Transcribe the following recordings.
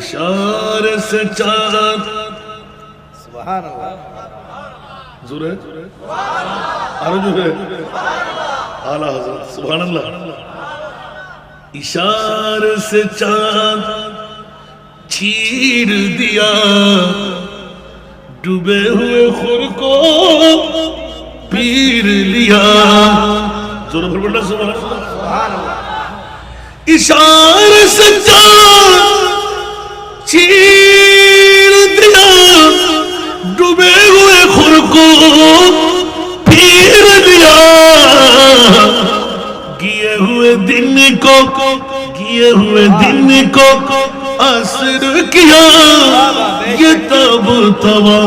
इशारे से चांद सुभान अल्लाह जोरे आरो जोरे आला हज़रत सुभान अल्लाह इशारे से चांद चीर दिया डूबे हुए खुर को पीर लिया जोर भर बोलना सुभान अल्लाह इशारे से चांद चीर दिया डूबे हुए खुर को पीर दिया गिए हुए दिन को असर किया ये तब तवा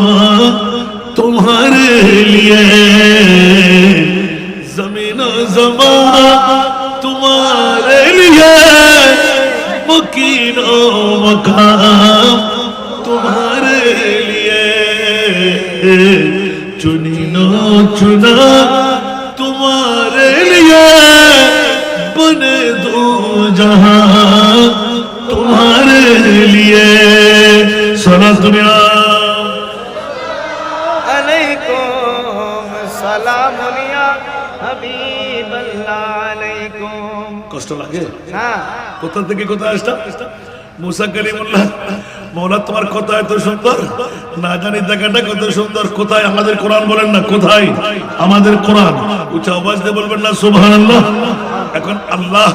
तुम्हारे लिए ज़मीन ज़मान तुम्हारे लिए मकीनो मकाम तुम्हारे लिए चुनिनो चुना तुम्हारे लिए बने दो जहां तुम्हारे लिए सना दुनिया अलैकुम सलामुनिया हबीबल्लाह अलैकुम কষ্ট লাগে হ্যাঁ কোথা থেকে কোথায় আসটা মুসা কালিমুল্লাহ মওলা তোমার কথা এত সুন্দর না জানি জায়গাটা কত সুন্দর কোথায় আমাদের কোরআন বলেন না কোথায় আমাদের কোরআন উচ্চ আওয়াজ দিয়ে বলবেন না সুবহানাল্লাহ এখন আল্লাহ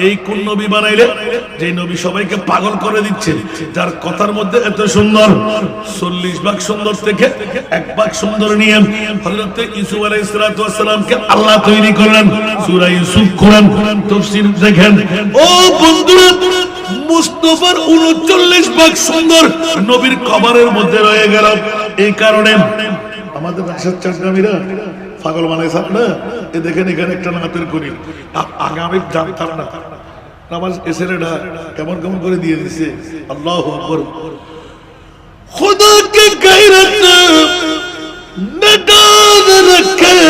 এই কোন নবী বানাইলে যে নবী সবাইকে পাগল করে দিচ্ছে যার কথার মধ্যে এত সুন্দর 40 ভাগ সুন্দর থেকে 1 ভাগ সুন্দর নিয়ে হযরত ইউসুফ আলাইহিস সালাতু ওয়াস সালামকে আল্লাহ তৈরি করলেন সূরা ইউসুফ কোরআন তাফসীর দেখেন ও বন্ধুরা মুস্তাফার 39 ভাগ সুন্দর নবীর কবরের মধ্যে রয়ে গেল এই কারণে আমাদের রাশিদ চাঁদগামীরা পাগল বানাইছে না এই দেখেন এখানে একটা নাতের করি আগামী জানতাম না নামাজ এসেরেটা কেমন কেমন করে দিয়ে দিছে আল্লাহু আকবার खुदा की गैरत नदान रखे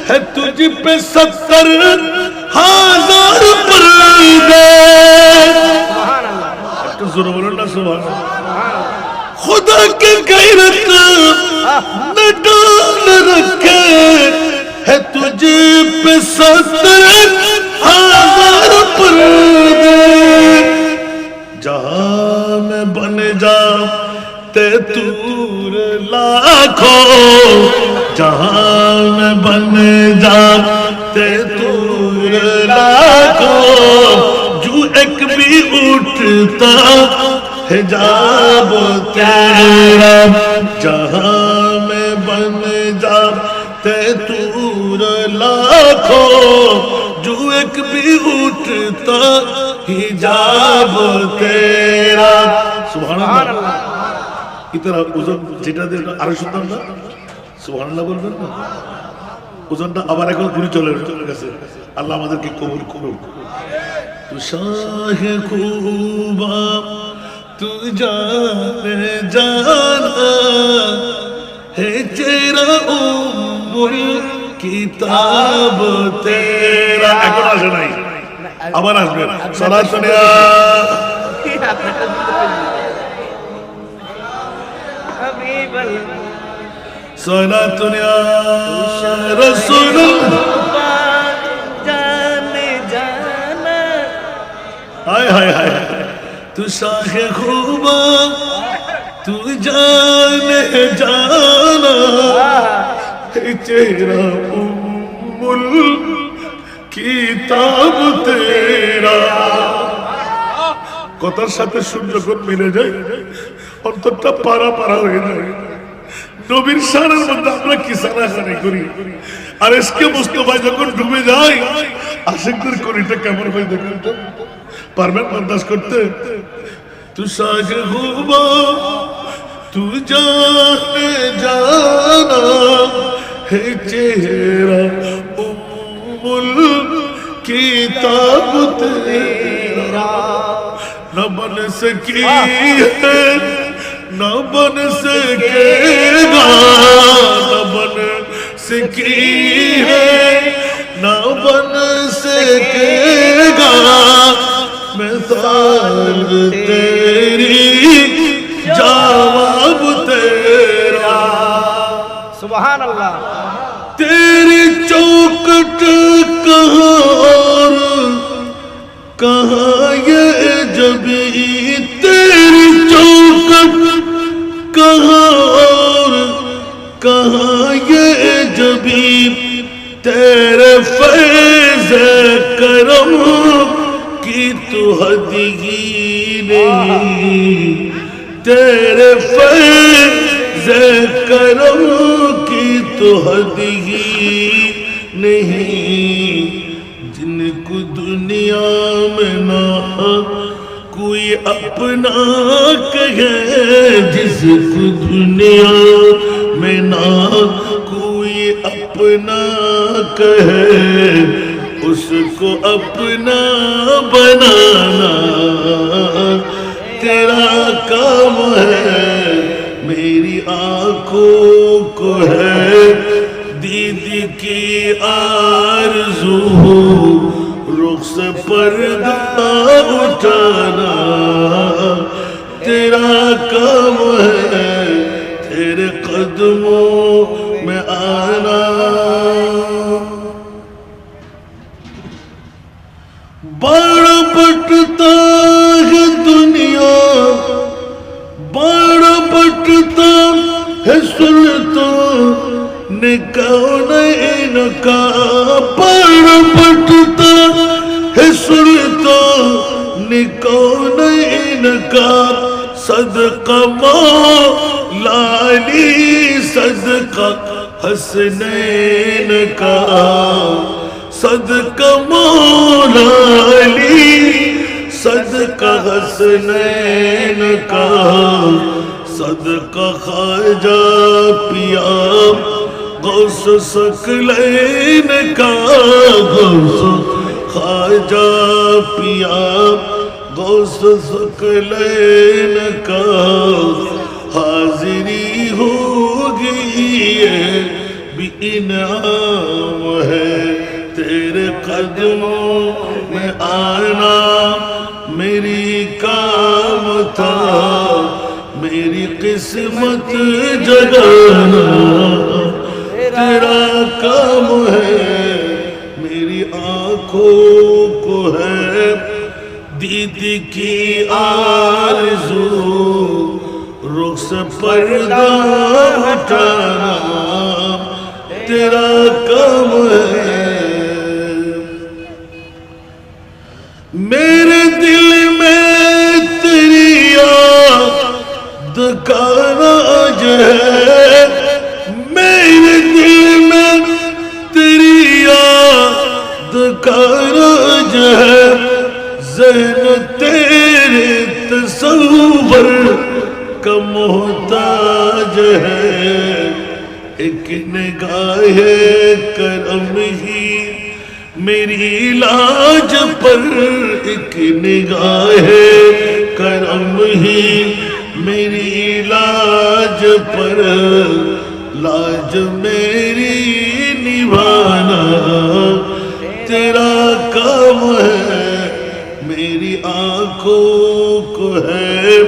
है तुझ पे 70,000 पर्दे সুবহান আল্লাহ একটু জোরে বলুন না সুবহানাল্লাহ खुदा की गैरत नदान रखे है तुझ पे 70,000 पर्दे जहां में बन जाऊं ते तूर लाखों जहां में बन जाते तूर लाखों जो एक भी उठता हिजाब तेरा जहां में बन जाते तूर लाखों जो एक भी उठता हिजाब तेरा सुभान अल्लाह ইতরা ওজন যেটা দিয়ে আরো সুন্দর না সুবহানাল্লাহ বলবেন না ওজনটা আবার এখন ঘুরে চলে গেছে আল্লাহ আমাদেরকে কবুল করুন তু শাহে খুবা তু জানে জানা হে চেরা উম্মুল কিতাব তেরা এখন আসে নাই আবার আসবে সালাত শুনিয়া صلاة يا رسول जाने जाना हाय हाय हाय तू शाहे खूबा तू जाने जाना चेहरा उम्मुल किताब तेरा কথার সাথে সূর্য কোন মিলে যায় অন্তরটা পারা পারা হয়ে যায় নবীর শানের মধ্যে আমরা কি সানাসানি করি আর এসকে মুস্তাফা যখন ডুবে যায় আশিকদের করিটা কেমন হয় দেখুন তো পারবেন বরদাস্ত করতে তু সাজে হুবা তু জানে জানা হে চেহারা উম্মুল কিতাব তেরা न बन सकी है न बन सकेगा न बन सकी है न बन सकेगा मिसाल तेरी جواب تیرا سبحان اللہ تیری چوکٹ کہاں اور کہاں یہ جبی تیری چوکٹ کہاں اور کہاں یہ جبی تیرے فیض کرم کی تو حد ہی نہیں تیرے فیض کرم کی تو حد ہی نہیں جن کو دنیا میں نہ کوئی اپنا کہے جس کو دنیا میں نہ کوئی اپنا کہے اس کو اپنا بنانا تیرا کام ہے میری آنکھوں کو ہے دید کی آرزو رخ سے پردہ اٹھانا تیرا کام ہے تیرے قدموں میں آنا بڑا بٹتا ہے دنیا بڑا بٹتا ہے سلطان کونین کا بڑا بٹتا ہے سلطان کونین کا صدقہ مولا علی صدقہ حسنین کا صدقہ مولا علی صدقہ حسنین کا صدقہ خواجہ پیا غوث ثقلین کا غوث خواجہ پیا غوث ثقلین کا حاضری ہوگی یہ بھی انعام ہے تیرے قدموں میں آنا میری کام تھا میری قسمت جگانا تیرا کام ہے میری آنکھوں کو ہے دید کی آرزو رخ سے پردہ ہٹانا تیرا کام ہے میرے دل میں تیری یاد کا راج ہے میرے دل میں تیری یاد کا راج ہے ذہن تیرے تصور کا محتاج ہے ایک نگاہ کرم ہی میری لاج پر ایک نگاہ کرم ہی میری لاج پر لاج میری نبھانا تیرا کام ہے میری آنکھوں کو ہے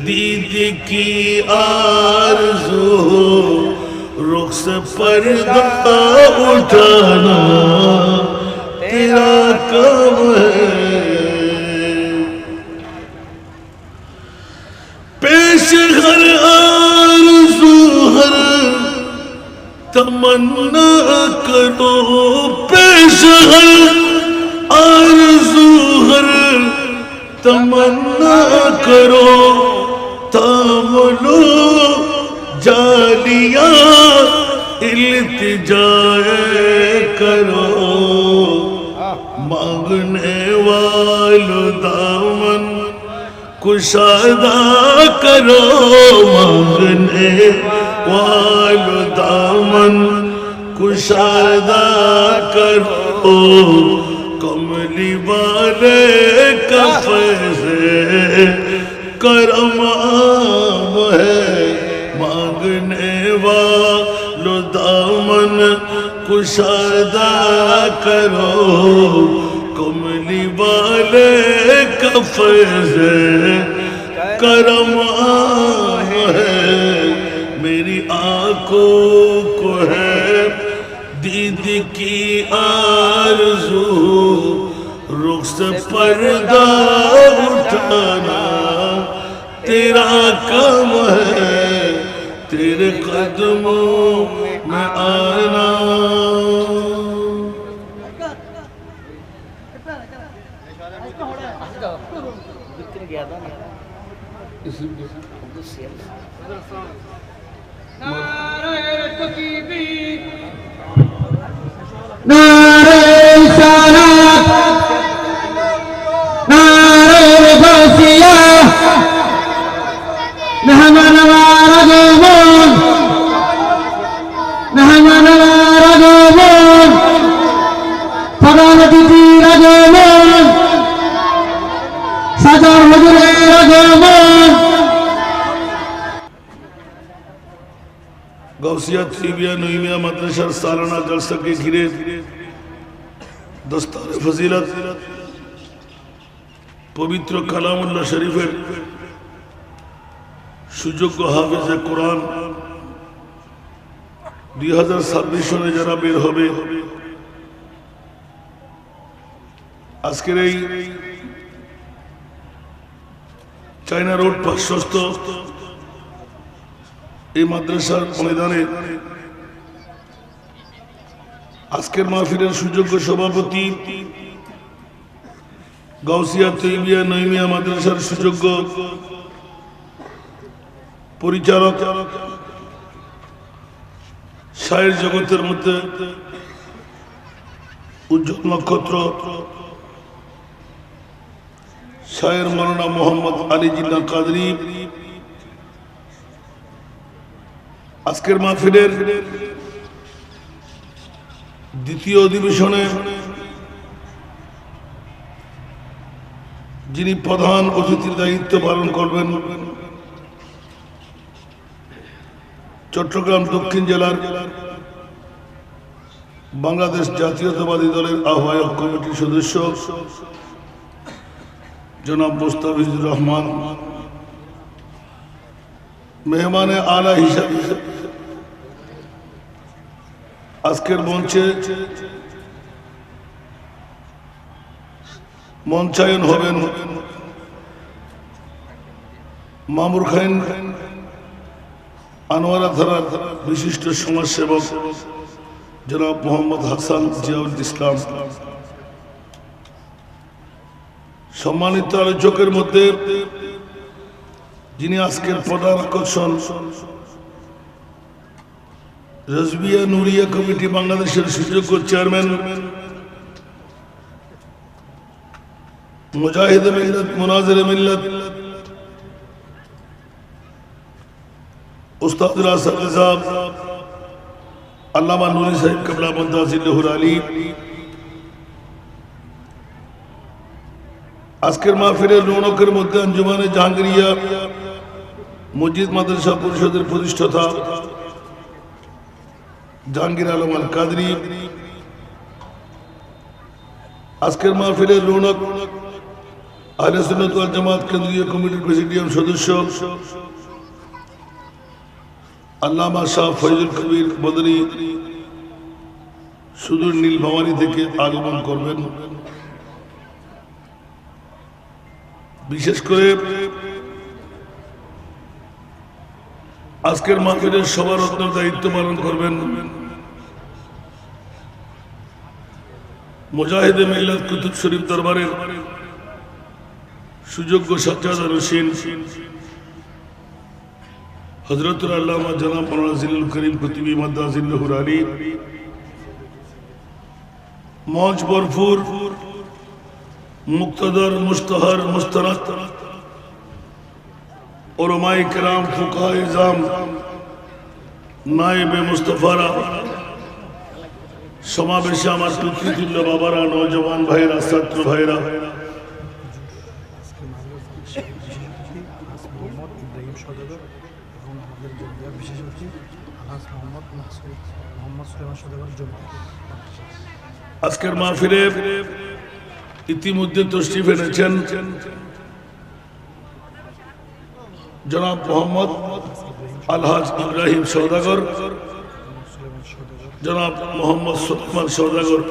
دید کی آرزو رخ سے پردہ اٹھانا تیرا کام ہے پیش ہر آرزو ہر تمنا کرو پیش ہر آرزو ہر تمنا کرو تام لو جالیاں التجا کرو مانگنے والو دامن کشادہ کرو مانگنے والو دامن کشادہ کرو کملی والے کا فیض کرم عام ہے مانگنے والو دامن کشادہ کرو کملی والے کا فیض करम है, मेरी आंखों को है दीद की आरज़ू, रुख से पर्दा उठाना तेरा काम है, तेरे कदमों में आना। नारे रिसालत, नारे गौसिया, नहमन वारगमन, नहमन वारगमन, फगानती रगमन, साजार हुजूरे रगमन। गौसिया त्रिबिया नुइमिया मदरसा सालाना जलसा के घिरे दस्तार फजीलत पवित्र कलामुल्लाह शरीफेर সুযোগ্য হাফেজে কোরআন 2026 সালে যারা বের হবে, আজকের এই চায়না রোড পার্শ্বস্থ এই মাদ্রাসার ময়দানে আজকের মাহফিলের সুযোগ্য সভাপতি, গাউসিয়া তৈবিয়া নইমিয়া মাদ্রাসার সুযোগ্য পরিচালক, শায়ের জগতের মধ্যে উজ্জ্বল নক্ষত্র শায়ের মাওলানা মোহাম্মদ আলী জিন্না কাদরি, আজকের মাহফিলের দ্বিতীয় অধিবেশনে যিনি প্রধান অতিথির দায়িত্ব পালন করবেন, চট্টগ্রাম দক্ষিণ জেলার বাংলাদেশ জাতীয়তাবাদী দলের আহ্বায়ক কমিটির সদস্য জনাব মুস্তাফিজুর রহমান, মেহমানে আলা হিসাবে আজকের মঞ্চে মঞ্চায়ন হবেন মামুর খান আনোয়ারা থানার বিশিষ্ট সমাজসেবক জনাব মোহাম্মদ হাসান জিয়াউল ইসলাম। সম্মানিত আলোচকের মধ্যে যিনি আজকের প্রধান আকর্ষণ, রাজবিয়া নুরিয়া কমিটি বাংলাদেশের সুযোগ্য চেয়ারম্যান, মুজাহিদ মিল্লাত মুনাজির মিল্লাত উস্তাদুল হাসান সাহেব, আল্লামা নুরি সাহেব কিবলা মুনতাজিল্লাহুল আলী। আজকের মাহফিলের রৌনকের মধ্যে আঞ্জুমানে জাহাঙ্গীরিয়া মসজিদ মাদ্রাসা পরিষদের প্রতিষ্ঠাতা জাহাঙ্গীর আলম আল কাদরি, আজকের মাহফিলের রৌনক আহলে সুন্নাত ওয়াল জামাত কেন্দ্রীয় কমিটির প্রেসিডিয়াম সদস্য আল্লামা শাহ ফয়জুল কবির বদরি সুদূর নীলভবানী থেকে আগমন করবেন। বিশেষ করে আজকের মাহফিলের সভারত্নের দায়িত্ব পালন করবেন মুজাহিদে মিল্লাত কুতুব শরীফ দরবারের সুযোগ্য সাজ্জাদ হোসেন হযরতুল আল্লামা জনাব মাওলানা জিল্লুল করিম কুতুবী মাদ্দাজিল্লাহুল আলী। মঞ্চ ভরপুর মুক্তদর মুস্তাহার মুস্তারাত ওলামায়ে কেরাম ফুকাহায়ে ইজাম নায়েবে মুস্তাফারা, সমাবেশে আমার পিতৃতুল্য বাবারা, নওজওয়ান ভাইরা, ছাত্র ভাইরা, আজকের মাহফিলে ইতিমধ্যে তশরিফ এনেছেন জনাব মোহাম্মদ আলহাজ ইব্রাহিম সওদাগর, জনাব মোহাম্মদ সুলেমান সওদাগর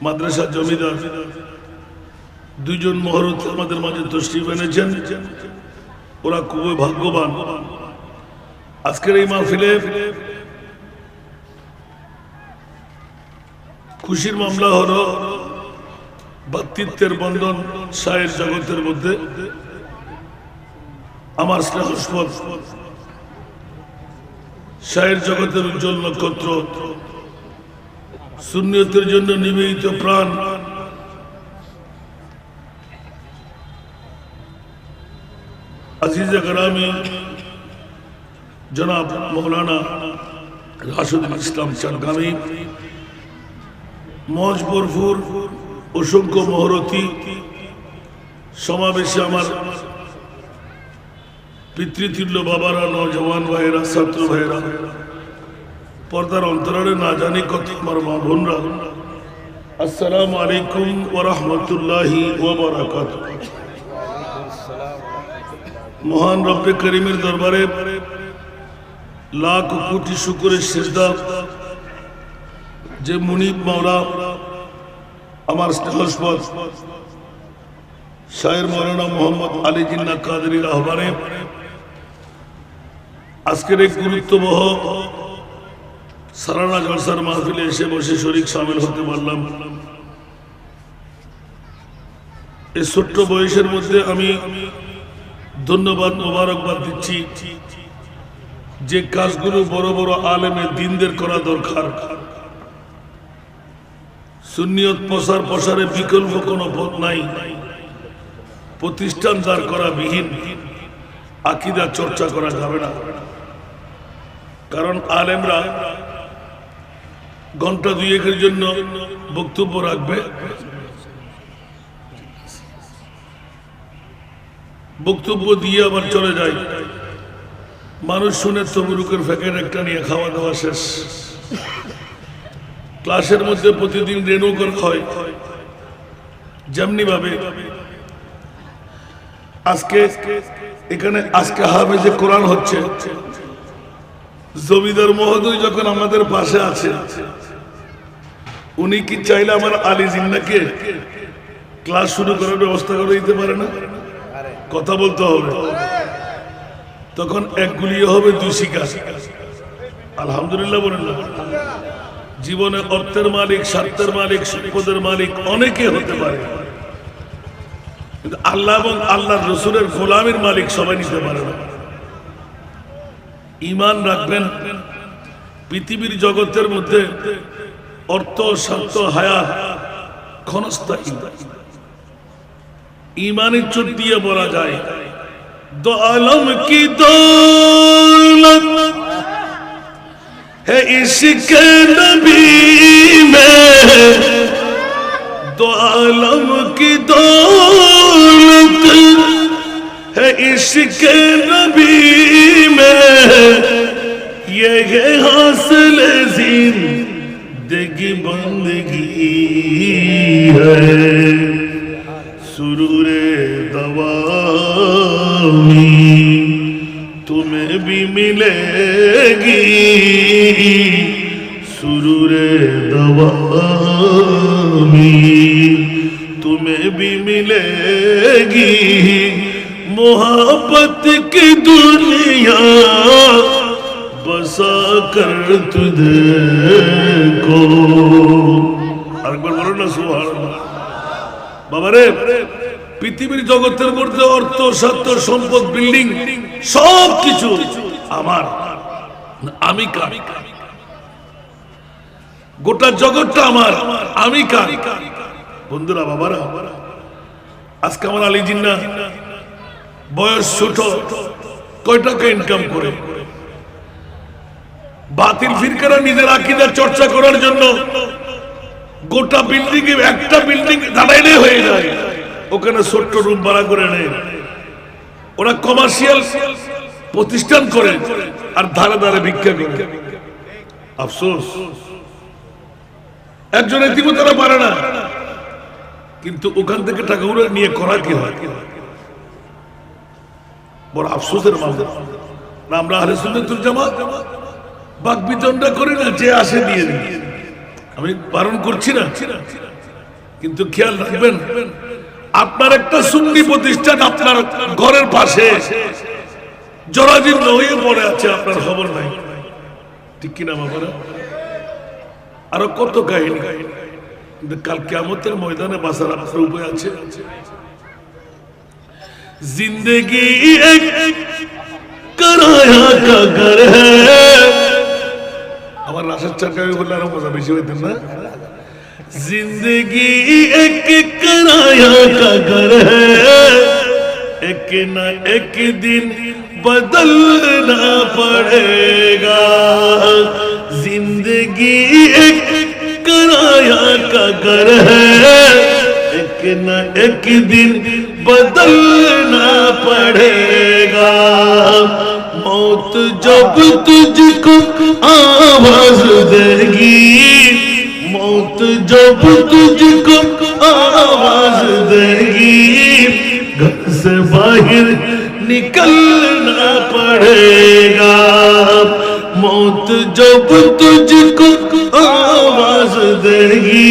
মাদ্রাসা জমিদার, দুইজন মহরত আমাদের মাঝে তশরিফ এনেছেন। ওরা খুবই ভাগ্যবান। আজকের এই মাহফিলে খুশির মামলা হলো ভ্রাতৃত্বের বন্ধন শায়ের জগতের মধ্যে। আমার স্নেহস্পদ শায়ের জগতের উজ্জ্বল নক্ষত্র, সুন্নিয়তের জন্য নিবেদিত প্রাণ, আজিজে গ্রামী জনাব মৌলানা রাশিদুল ইসলাম চানগামী, মজ বরফুর অসংখ্য মহরতি সমাবেশে আমার পিতৃতুল্য বাবারা, নওজওয়ান ভাইয়েরা, ছাত্র ভাইয়েরা, পর্দার অন্তরালে না জানি কত আমার মা বোনরা, আসসালামু আলাইকুম ওয়া রাহমাতুল্লাহি ওয়া বারাকাতুহু। মহান রব্বে করিমের দরবারে লাখ কোটি শুকরের সিজদা যে মুনিব মাওলা আমার স্নেহস্পদ শায়ের মৌলানা মোহাম্মদ আলী জিন্না কাদেরীর আহ্বানে আজকের এই গুরুত্ববহ সালানা জলসার মাহফিলে এসে বসে শরীক শামিল হতে পারলাম। এই ছোট্ট বয়সের মধ্যে আমি ধন্যবাদ মোবারকবাদ দিচ্ছি যে কাজগুলো বড় বড় আলেমে দ্বীনদের করা দরকার। সুন্নিয়ত প্রসারে বিকল্প কোনো পথ নাই। প্রতিষ্ঠান দাঁড় করা বিহীন আকীদা চর্চা করা যাবে না। কারণ আলেমরা ঘন্টা দুয়েকের জন্য বক্তব্য রাখবে, বক্তব্য দিয়ে আবার চলে যায়, মানুষ শুনে তবরুকের প্যাকেট একটা নিয়ে খাওয়া দাওয়া শেষ। ক্লাসের মধ্যে প্রতিদিন রেনু করা হয়। যেমনি ভাবে আজকে এখানে হাফেজে কোরআন হচ্ছে, জমিদার মহোদয় যখন আমাদের পাশে আছে, উনি কি চাইলে আমার আলী জিন্নাকে ক্লাস শুরু করার ব্যবস্থা করে দিতে পারে না? কথা বলতে হবে। তখন এক গুলিয়ে হবে দুই শিকার। আলহামদুলিল্লাহ বলেন না? জীবনে অর্থের মালিক, স্বার্থের মালিক, সম্পদের মালিক অনেকে হতে পারে, কিন্তু আল্লাহ এবং আল্লাহর রসুলের গোলামের মালিক সবাই নিতে পারে না। ঈমান রাখবেন, পৃথিবীর জগতের মধ্যে অর্থ, স্বার্থ, হায়াত ক্ষণস্থায়ী। ঈমানের চোট দিয়ে বলা যায়, দো আলম কি দৌলত है इश्क नबी में, दो आलम की दौलत है इश्क नबी में, ये है हासिल जिंदगी बंदगी है, सुरूरे दवामी तुम्हें भी मिलेगी, सुरूरे दवामी तुम्हें भी मिलेगी, मोहब्बत की दुनिया बसा कर तुझको। আরেকবার বলো না সুবহানাল্লাহ। বাবা রে, পৃথিবীর জগতের মধ্যে অর্থ, স্বার্থ, সম্পদ, বিল্ডিং সব কিছু আমার, আমি কার? গোটা জগৎটা আমার, আমি কার? বন্ধুরা, বাবারা, আজকে আমার আলী জিন্না বয়স ছোট, কয় টাকা ইনকাম করে? বাতিল ফিরকারা নিজের আকীদা চর্চা করার জন্য গোটা বিল্ডিং এ একটা বিল্ডিং দাঁড়াইলে হয়ে যায়, ওখানে ছোট্ট রুম ভাড়া করে নেয়। ওরা কমার্শিয়াল প্রতিষ্ঠান করে আর ধারে ধারে ভিক্ষা করে। আফসোস, একজন এতিম তারা পারে না, কিন্তু ওখান থেকে টাকাগুলো নিয়ে করা কি হয়? বড় আফসোসের মামলা না। আমরা আহলে সুন্নাতুল জামাত বাক বিতণ্ডা করি না, যে আসে দিয়ে দিই। আমি বারণ করছি না, কিন্তু খেয়াল রাখবেন আপনার একটা সুন্নি প্রতিষ্ঠান আপনার ঘরের পাশে জরাজীর্ণ হয়ে পড়ে আছে, আপনার খবর নাই, ঠিক কিনা বাবারা? আরো কত কাহিনী, কিন্তু কাল কিয়ামতের ময়দানে বাঁচার আপনার উপায় আছে। जिंदगी एक कराया का घर है। আমার রাশেদ চাকাই বললে আরো মজা বেশি হইতেন না। जिंदगी एक कराया का घर है, एक ना एक दिन बदलना पड़ेगा। जिंदगी एक कराया का घर है, एक ना एक दिन बदलना पड़ेगा। मौत जब तुझको आवाज देगी, मौत जब तुझको आवाज देगी, घर से बाहर निकलना पड़ेगा। मौत जब तुझको आवाज देगी,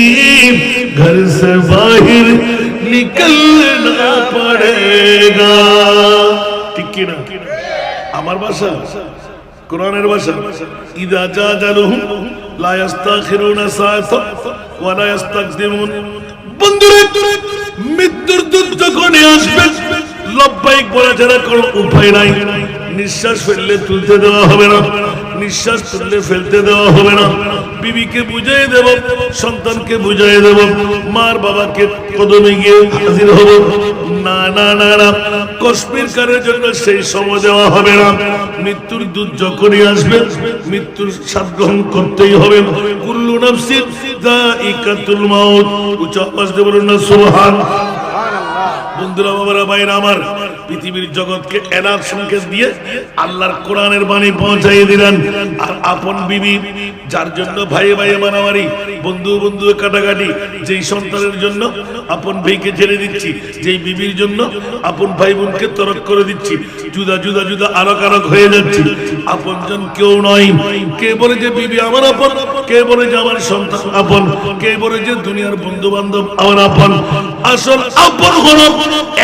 घर से बाहर निकलना पड़ेगा। ठीक की ना? আমার ভাষা কোরআনের ভাষা। ইদা জাজালুহুম লা ইস্তাখিরুনা সাআতা ওয়া লা ইস্তাকদিমুন। বন্ধুরে, মৃত্যুর দূত যখন আসবে লব্বাইক বলা ছাড়া কোনো উপায় নাই। নিঃশ্বাস ফেললে তুলতে দেওয়া হবে না, নিঃশ্বাস তুললে ফেলতে দেওয়া হবে না। বিবিকে বুঝাই দেব, সন্তানকে বুঝাই দেব, মার বাবাকে কদমে গিয়ে হাজির হব। না না না না, কাশ্মীর কারের জন্য সেই সময় দেওয়া হবে না। মৃত্যুর দূত যখনই আসবে মৃত্যুর স্বাদ গ্রহণ করতেই হবে। কুল্লু নাফসিন যায়িকাতুল মাউত। উচ্চ আওয়াজ দিয়ে বলুন না সুবহানাল্লাহ। বন্ধুরা, বাবারা, ভাইরা আমার, পৃথিবীর জগৎকে এলার সংকেত দিয়ে আল্লাহর কোরআনের বাণী পৌঁছাই দিলেন। আর আপন বিবি, যার জন্য ভাই ভাই মারামারি, বন্ধু বন্ধু কাটাকাটি, যেই সন্তানের জন্য আপন ভাইকে ছেড়ে দিচ্ছি, যেই বিবির জন্য আপন ভাই বোনকে তরক করে দিচ্ছি, জুদা জুদা জুদা আলোক আলোক হয়ে যাচ্ছি। আপন জন কেউ নয়। কে বলে যে বিবি আমার আপন, কে বলে যে আমার সন্তান আপন, কে বলে যে দুনিয়ার বন্ধু বান্ধব আমার আপন। আসল আপন হলো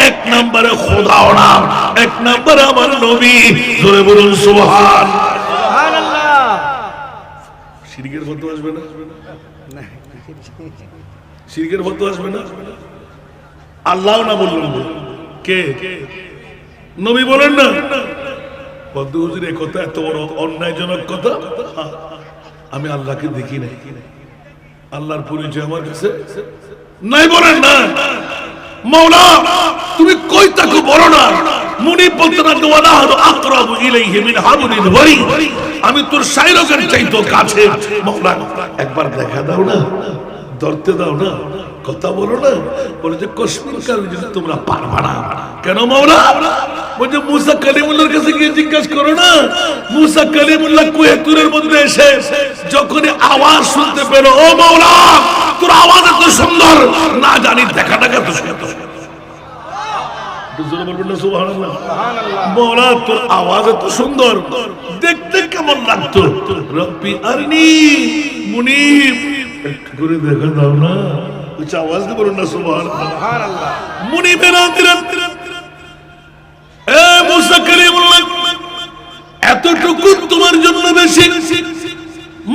এক নম্বরে খোদা, এক নম্বরে আমার নবী। ধরে বলুন সুবহানাল্লাহ। শিরকের ফতোয়া আসবে না, শিরকের ফতোয়া আসবে না। আল্লাহ না বললেন, কে? নবী বলেন না। বন্ধু হুজুর, এই কথা এত বড় অন্যায়জনক কথা। আমি আল্লাহকে দেখি নাই, আল্লাহর পরিচয় আমার কাছে নাই বলেন না। মৌলা তুমি কই তাকে বলো না। মুনিব বলতে না, ওয়ালাহু আকরাবু ইলাইহি মিন হাবলিল ওয়ারিদ। আমি তোর শায়রকের চাইতো কাছে। মৌলা একবার দেখা দাও না, ধরতে দাও না, কথা বলো না। বলে যে কাশ্মীর কালের জন্য তোমরা পারবা না। কেন মৌলা? বলে মুসা কালিমুল্লাহর কাছে গিয়ে জিজ্ঞাসা করো না। মুসা কালিমুল্লাহ কুহে তুরের মধ্যে এসে যখন আওয়াজ শুনতে পেল, ও মৌলা তোর আওয়াজ এত সুন্দর, না জানি দেখাটা কত সুন্দর। বলবেন না সুবহানাল্লাহ। মৌলা তোর আওয়াজ এত সুন্দর, দেখতে কেমন লাগতো। রব্বি আরনি মুনিব, একটু করে দেখা দাও না। উচ্চ আওয়াজ দিয়ে বলুন না সুবহানাল্লাহ। মুনিবের আন্দিরান, এ মুসা কালিমুল্লাহ, এতটুকু তোমার জন্য বেশি।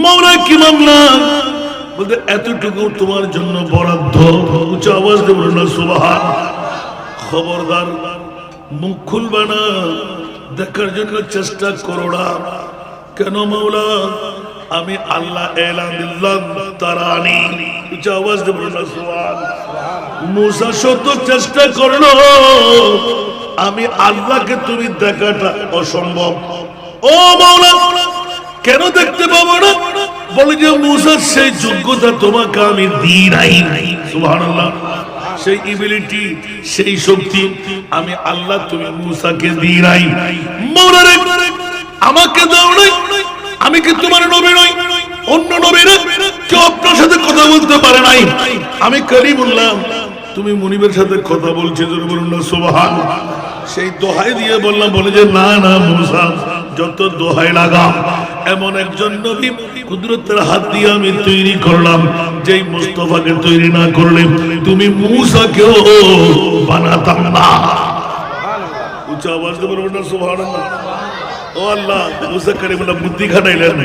মৌলা কি মামলা? বলতে এতটুকু তোমার জন্য বরাদ্দ। উচ্চ আওয়াজ দিয়ে বলুন না সুবহানাল্লাহ। খবরদার, মুখ খুলবে না, দেখার জন্য চেষ্টা করো না। কেন মৌলা? আমি আল্লাহ এলান দিলাম তারানি। উচ্চ আওয়াজ দিয়ে বলুন না সুবহানাল্লাহ। মুসা শত চেষ্টা করলো, আমি আল্লাহকে তুমি দেখাটা অসম্ভব। ও মৌলা কেন দেখতে পাবো না? বলে যে মুসার সেই যোগ্যতা তোমাকে আমি দিই নাই। সুবহানাল্লাহ। সেই এবিলিটি, সেই শক্তি আমি আল্লাহ তুমি মুসাকে দিই নাই। মৌলা রে, আমাকে দাও নাই। আমি কি তোমার নবী নই? অন্য নবী না, কেউ আপনার সাথে কথা বলতে পারে নাই। আমি কালিমুল্লাহ, তুমি মুনিবের সাথে কথা বলছো। বলুন না সুবহানাল্লাহ। সেই দোহাই দিয়ে বললাম, বলে যে না না মুসা, যত দোহাই লাগা, এমন একজন নবী কুদরতের হাত দিয়ে আমি তৈরি করলাম, যেই মুস্তাফাকে তৈরি না করলে তুমি মুসাকেও বানাতাম না। উচ্চ আওয়াজ দিয়ে বলবেন না সুবহানাল্লাহ। ও আল্লাহ, মুসা কারিমুল্লাহ বুদ্ধি খাটাইলেন,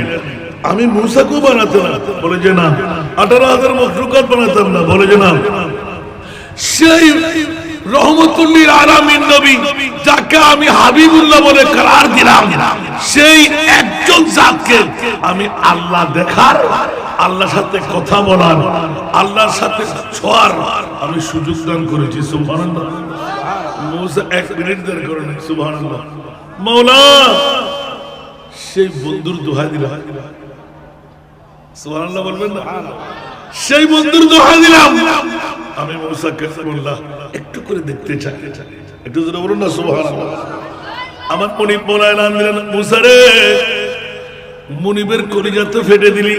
আমি মুসাকেও বানাতাম না। বলে যে না, 18,000 মখলুকাত বানাতাম না। বলে যে না, সেই রহমতুল্লিল আলামিন নবী যাকে আমি হাবিবুল্লাহ বলে করার দিলাম, সেই একজন জাতকে আমি আল্লাহ দেখার, আল্লাহর সাথে কথা বলার, আল্লাহর সাথে ছোঁয়ার আমি সুযোগ দান করেছি। সুবহানাল্লাহ। মুসা 1 মিনিট দেরি করেন। সুবহানাল্লাহ। মাওলা সেই বন্ধুর দোহাই দিলাম। সুবহানাল্লাহ বলবেন না? সেই বন্ধুর দোহাই দিলাম, আমি মুসা কালিমুল্লাহ একটু করে দেখতে চাই। একটু জোরে বলুন না সুবহানাল্লাহ। আমার মনিব মোলায় নাম দিলেন, মুসা রে, মুনিবের কলিজা তো ফেটে দিলি,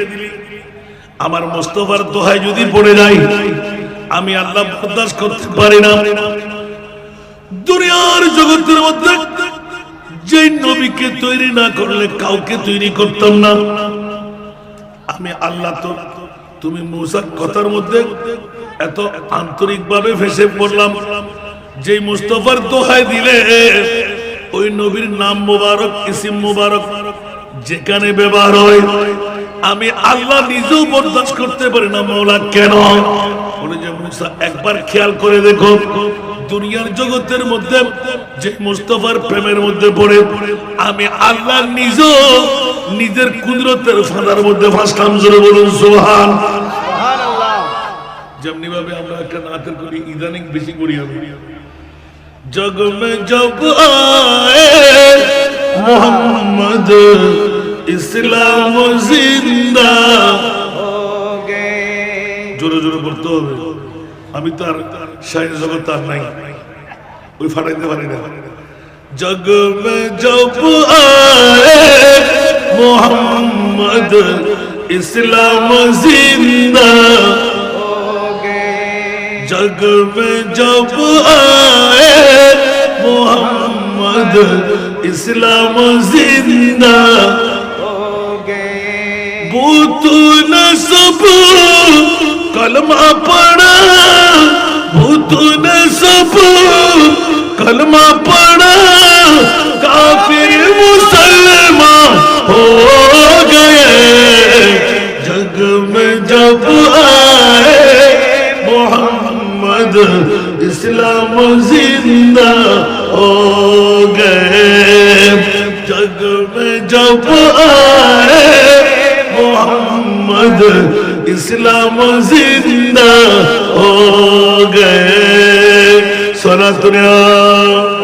আমার মুস্তাফার দোহাই যদি পড়ে যায় আমি আল্লাহ বরদাস্ত করতে পারি না। দুনিয়ার জগতের মধ্যে যেই নবীকে তৈরি না করলে কাউকে তৈরি করতাম না আমি আল্লাহ। তো তুমি মুসার কথার মধ্যে এত আন্তরিক ভাবে ফেসে পড়লাম, যেই মুস্তাফার দোহাই দিলে ওই নবীর নাম মুবারক, ইসিম মুবারক যেখানে ব্যবহার হয় আমি আল্লাহ নিজেও বরদাস্ত করতে পারি না। মাওলা কেন? বলে যে মুসা একবার খেয়াল করে দেখো, দুনিয়ার জগতের মধ্যে যে মুস্তাফার প্রেমের মধ্যে পড়ে আমি আল্লাহ নিজেও নিজের কুদরতের ফাঁদার মধ্যে ফাঁসলাম। জোরে বলুন সুবহানাল্লাহ। যেমনি ভাবে আমরা একটা নাতের করি, ইদানিং বেশি করি আমি, জগ মে জব আয়ে মোহাম্মদ ইসলাম জিন্দা হোগে। জোরে জোরে পড়তে হবে, আমি তার শায়ের জগৎ তার নাই, ওই ফাটাইতে পারি না। জগ মে জব আয়ে মোহাম্মদ ইসলাম জিন্দা হোগে। জগ মে জব আয়ে মোহাম্মদ ইসলাম জিন্দা হোগে। ভূতুন সব कलमा पढ़ा, भूतून सब कलमा पढ़ा, काफिर मुसलमान हो गए। जग में जब आए मोहम्मद इस्लाम जिंदा हो गए। जग में जब आए मोहम्मद इस्लाम जिंदा हो गए। सलातुल्ला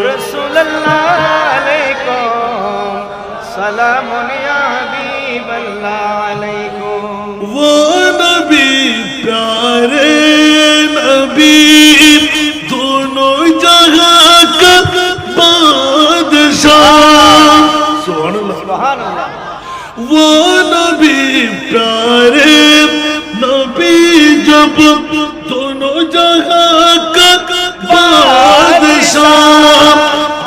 रसूलुल्लाह अलैकुम सलामुन या हबीबल्लाह अलैकुम। वो नबी प्यारे नबी दोनों जहां का बादशाह। सुभान अल्लाह। वो नबी प्यारे नबी जब दोनों जहां का बादशाह,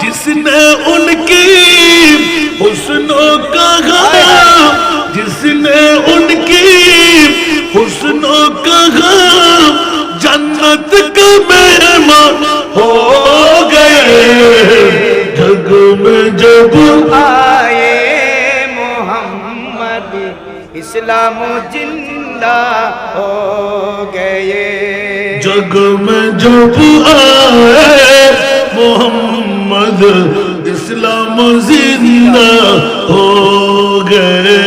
जिसने उनकी हुस्नो कहा, जिसने उनकी हुस्नो कहा, जन्नत का मेहमान हो गए। जग में जब आए इस्लाम जिंदा हो गए। जग में जब आए मोहम्मद इस्लाम जिंदा हो गए।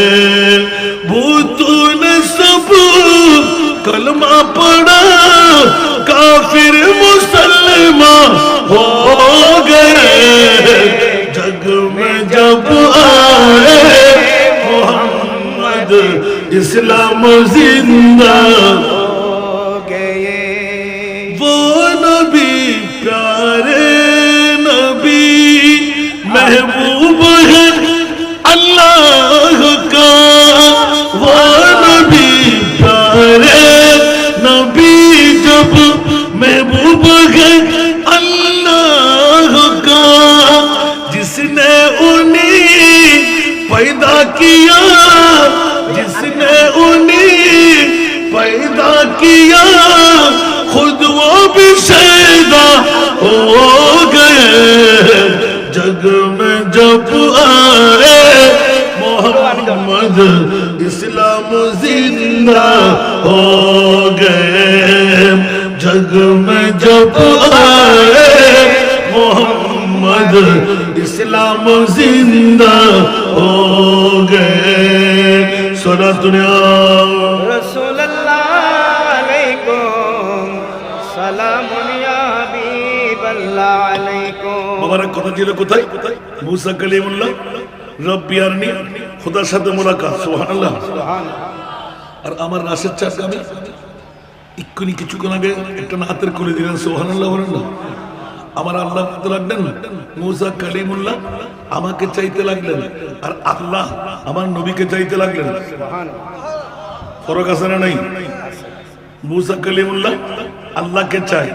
भूतून सब कलमा पढ़ा, काफिर मुसलमान हो गए। जग में जब आए इस्लाम जिंदा हो गए। वो नबी प्यारे नबी महबूब है अल्लाह का। वो नबी प्यारे नबी जब महबूब है अल्लाह का। उन्हें पैदा किया, जिसने उन्हें पैदा किया, खुद वो भी शैदा हो गए। जग में जब आए मोहम्मद, इस्लाम जिंदा हो गए। जग में जब आए मोहम्मद, इस्लाम जिंदा हो गए। सोना दुनिया रसूलुल्लाह अलैकुम सलामुन या हबीबल्लाह अलैकुम। মুবারক কথা ছিল কোথায়? মুসা কালিমুল্লাহ রব্বি আরনি, খোদার সাথে মোলাকাত। সুবহানাল্লাহ। আর আমার রাশেদ চাচা আমি এক্ষুনি কিছুক্ষণ আগে একটা নাতের করে দিলেন। সুবহানাল্লাহ বলেন না? আমার আল্লাহ বলতে লাগলেন, মুসা কালিমুল্লাহ আমাকে চাইতে লাগলেন, আর আল্লাহ আমার নবীকে চাইতে লাগলেন। ফরক আছে না নাই? মুসা কালিমুল্লাহ আল্লাহকে চায়,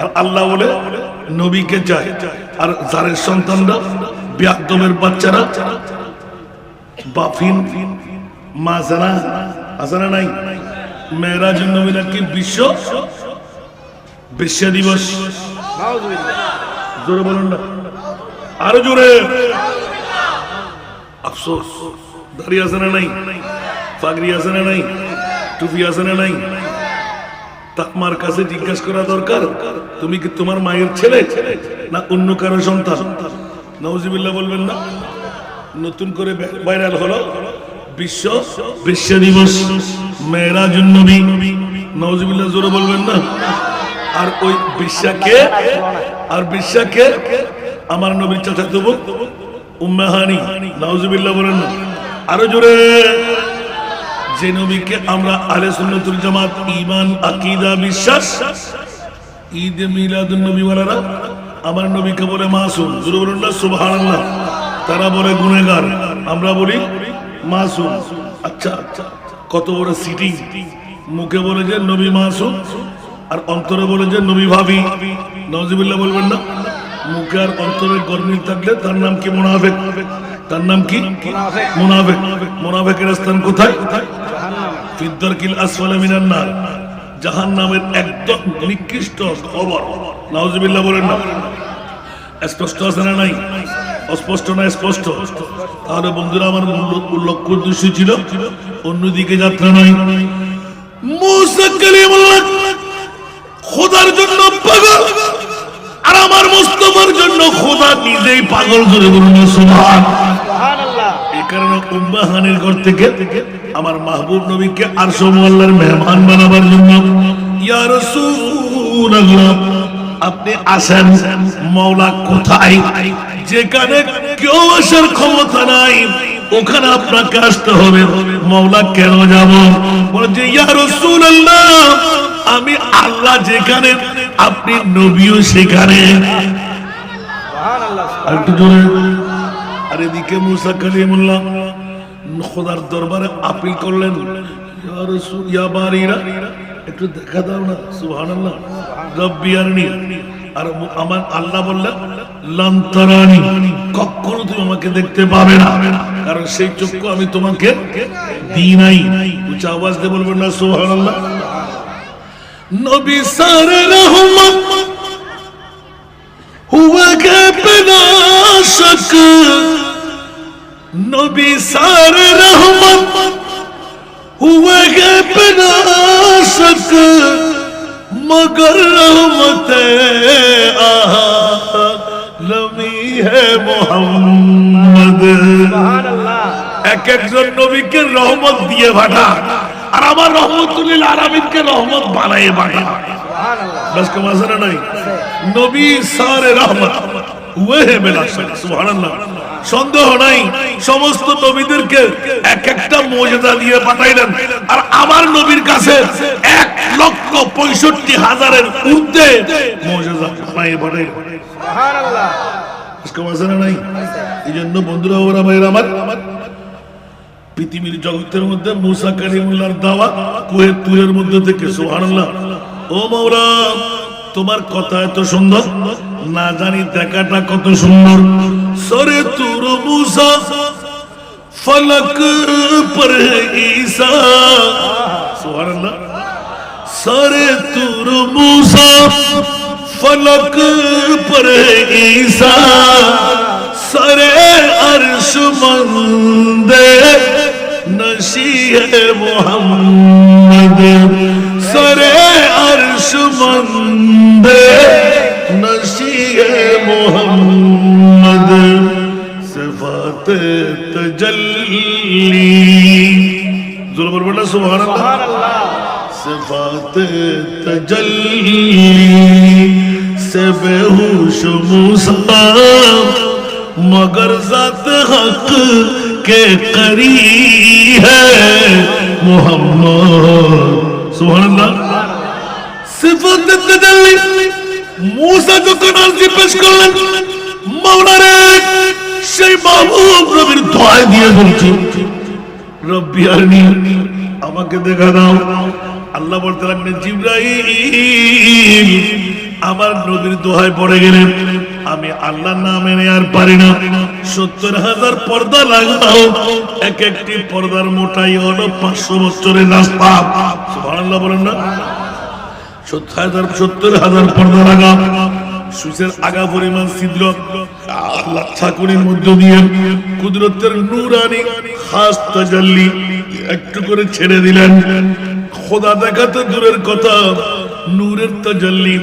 আর আল্লাহ বলে নবীকে চায়। আর যারের সন্তানরা বিয়াদমের বাচ্চারা বাফিন মাজানা আছে না নাই? মেরাজ নবী নাকি বিশ্ব বেশ্যা দিবস। জোরে বলুন না, আরো জোরে। আফসোস, দাড়ি আছে না নাই? পাগড়ি আছে না নাই? টুপি আছে না নাই? তোমার কাছে জিজ্ঞাসা করা দরকার, তুমি কি তোমার মায়ের ছেলে না অন্য কারো সন্তান? নাউজুবিল্লাহ বলবেন না? নতুন করে ভাইরাল হলো বিশ্ব বেশ্যা দিবস, মেরাজুন নবী। নাউজুবিল্লাহ জোরে বলবেন না? আর ওই বিশ্বাকে আমার নবীর চাচাতো বোন উম্মে হানি। নাউজুবিল্লাহ বলেন না? আরো জোরে। যে নবীকে আমরা আহলে সুন্নাতুল জামাত ঈমান আকীদা বিশ্বাস, ঈদ মিলাদুন নবী ওয়ালারা আমার নবীকে বলে মাসুম। জোরে বলুন না সুবহানাল্লাহ। তারা বলে গুনাহগার, আমরা বলি মাসুম। আচ্ছা, কত বড় সিটিং! মুখে বলে যে নবী মাসুম, আর অন্তরে বলে যে নবী ভাবি। নাউজুবিল্লাহ বলবেন না? মুখে আর অন্তরে গরমিল থাকলে তার নাম কি? মুনাফিক। তার নাম কি? মুনাফিক। মুনাফিকের স্থান কোথায়? ফিদ্দারকিল আসফালা মিনান নার, জাহান্নামের একদম নিকৃষ্ট খবর। নাউজুবিল্লাহ বলেন না? স্পষ্ট আছে না নাই? অস্পষ্ট না স্পষ্ট? তাহলে বন্ধুরা আমার লক্ষ্য উদ্দেশ্য ছিল অন্যদিকে যাত্রা নয়। মুসা কালিমুল্লাহ খোদার জন্য পাগল, আর আমার মুস্তাফার জন্য খোদা নিজেই পাগল। করে বলুন সুবহানাল্লাহ। এই কারণে উম্মে হানির ঘর থেকে আমার মাহবুব নবীকে আরশ আল্লাহর মেহমান বানাবার জন্য, ইয়া রাসূলুল্লাহ আপনি আসেন। মাওলা কোথায়? যেখানে কেউ আসার ক্ষমতা নাই, ওখানে আপনাকে আসতে হবে। মাওলা কেন যাব? বলে যে ইয়া রাসূলুল্লাহ আমি আল্লাহ যেখানে, আপনি নবীও সেখানে। একটু জোরে। আর এদিকে মুসা কালিমুল্লাহ খোদার দরবারে আপিল করলেন, ইয়া রাসূল ইয়া বারিরা একটু দেখা দাও না। সুবহানাল্লাহ। রব্বি আরনি। আর আমার আল্লাহ বললেন লান তারানি, কখনো তুমি আমাকে দেখতে পাবে না, কারণ সেই চক্ষু আমি তোমাকে দিই নাই। উচ্চ আওয়াজ দিয়ে বলবেন না সুবহানাল্লাহ। নবী সারে রহমত হুয়া কে বিনা শক, নবী সারে রহমত হুয়া কে বিনা শক, मगर रहमत आलमी है मोहम्मद। এক একজন নবীকে রহমত দিয়ে পাঠা, আর আমার রহমতুল আলামিনকে রহমত বানায়ে পাঠা। বাস কম আছে না নাই? নবী সারে রহমত হুয়ে হে বিলা শক। সুবহানাল্লাহ। সন্দেহ নাই, সমস্ত নবীদেরকে এক একটা মুজিজা দিয়ে পাঠাইলেন, আর আমার নবীর কাছে 1,65,000-এর ঊর্ধ্বে মুজিজা বানায়ে পাঠাইলেন। সুবহানাল্লাহ। কম আছে না নাই? এই জন্য বন্ধুরা ওরা ভাইরা আমার, পৃথিবীর জগতের মধ্যে মুসা কালিমুল্লাহর দাওয়াত কুহে তুরের মধ্যে থেকে। সুবহানাল্লাহ। ও মাওলা তোমার কথা এত সুন্দর, না জানি দেখাটা কত সুন্দর। सरे तूर मूसा फलक पर ईसा सुभान अल्लाह सरे तूर मूसा फलक पर ईसा सरे अर्श मंदे नशीह मोहम्मद सरे अर्श मंदे नशीह मोहम्मद सिफात तजल्ली ज़ुल्म बोलना सुभान अल्लाह सिफात तजल्ली से बेहोश मूसा मगर ज़ात हक के करीब है मोहम्मद सुभान अल्लाह सिफात तजल्ली मूसा যখন আরজি পেশ করলেন মাওলা রে সেই মাহবুব নবীর দোয়া দিয়ে বলছি রব্বি আরনি আমাকে দেখা দাও আল্লাহ বলতে লাগলেন জিবরাইল আমার নবীর দোহায় পড়ে গেলেন আমি আল্লাহর নাম মেনে আর পারি না ৭০,০০০ পর্দা লাগাও এক একটি পর্দার মোটাই হলো ৫০০ বছরের রাস্তা সুবহানাল্লাহ বলেন না ৭০,০০০ পর্দা লাগা সুসের আগা পরিমাণ ছিদ্র আল্লাহ ছাকুনির মধ্য দিয়ে কুদরতের নূরানি খাস তাজাল্লি একটু করে ছেড়ে দিলেন খোদা দেখা তো দূরের কথা নূরের তাজাল্লি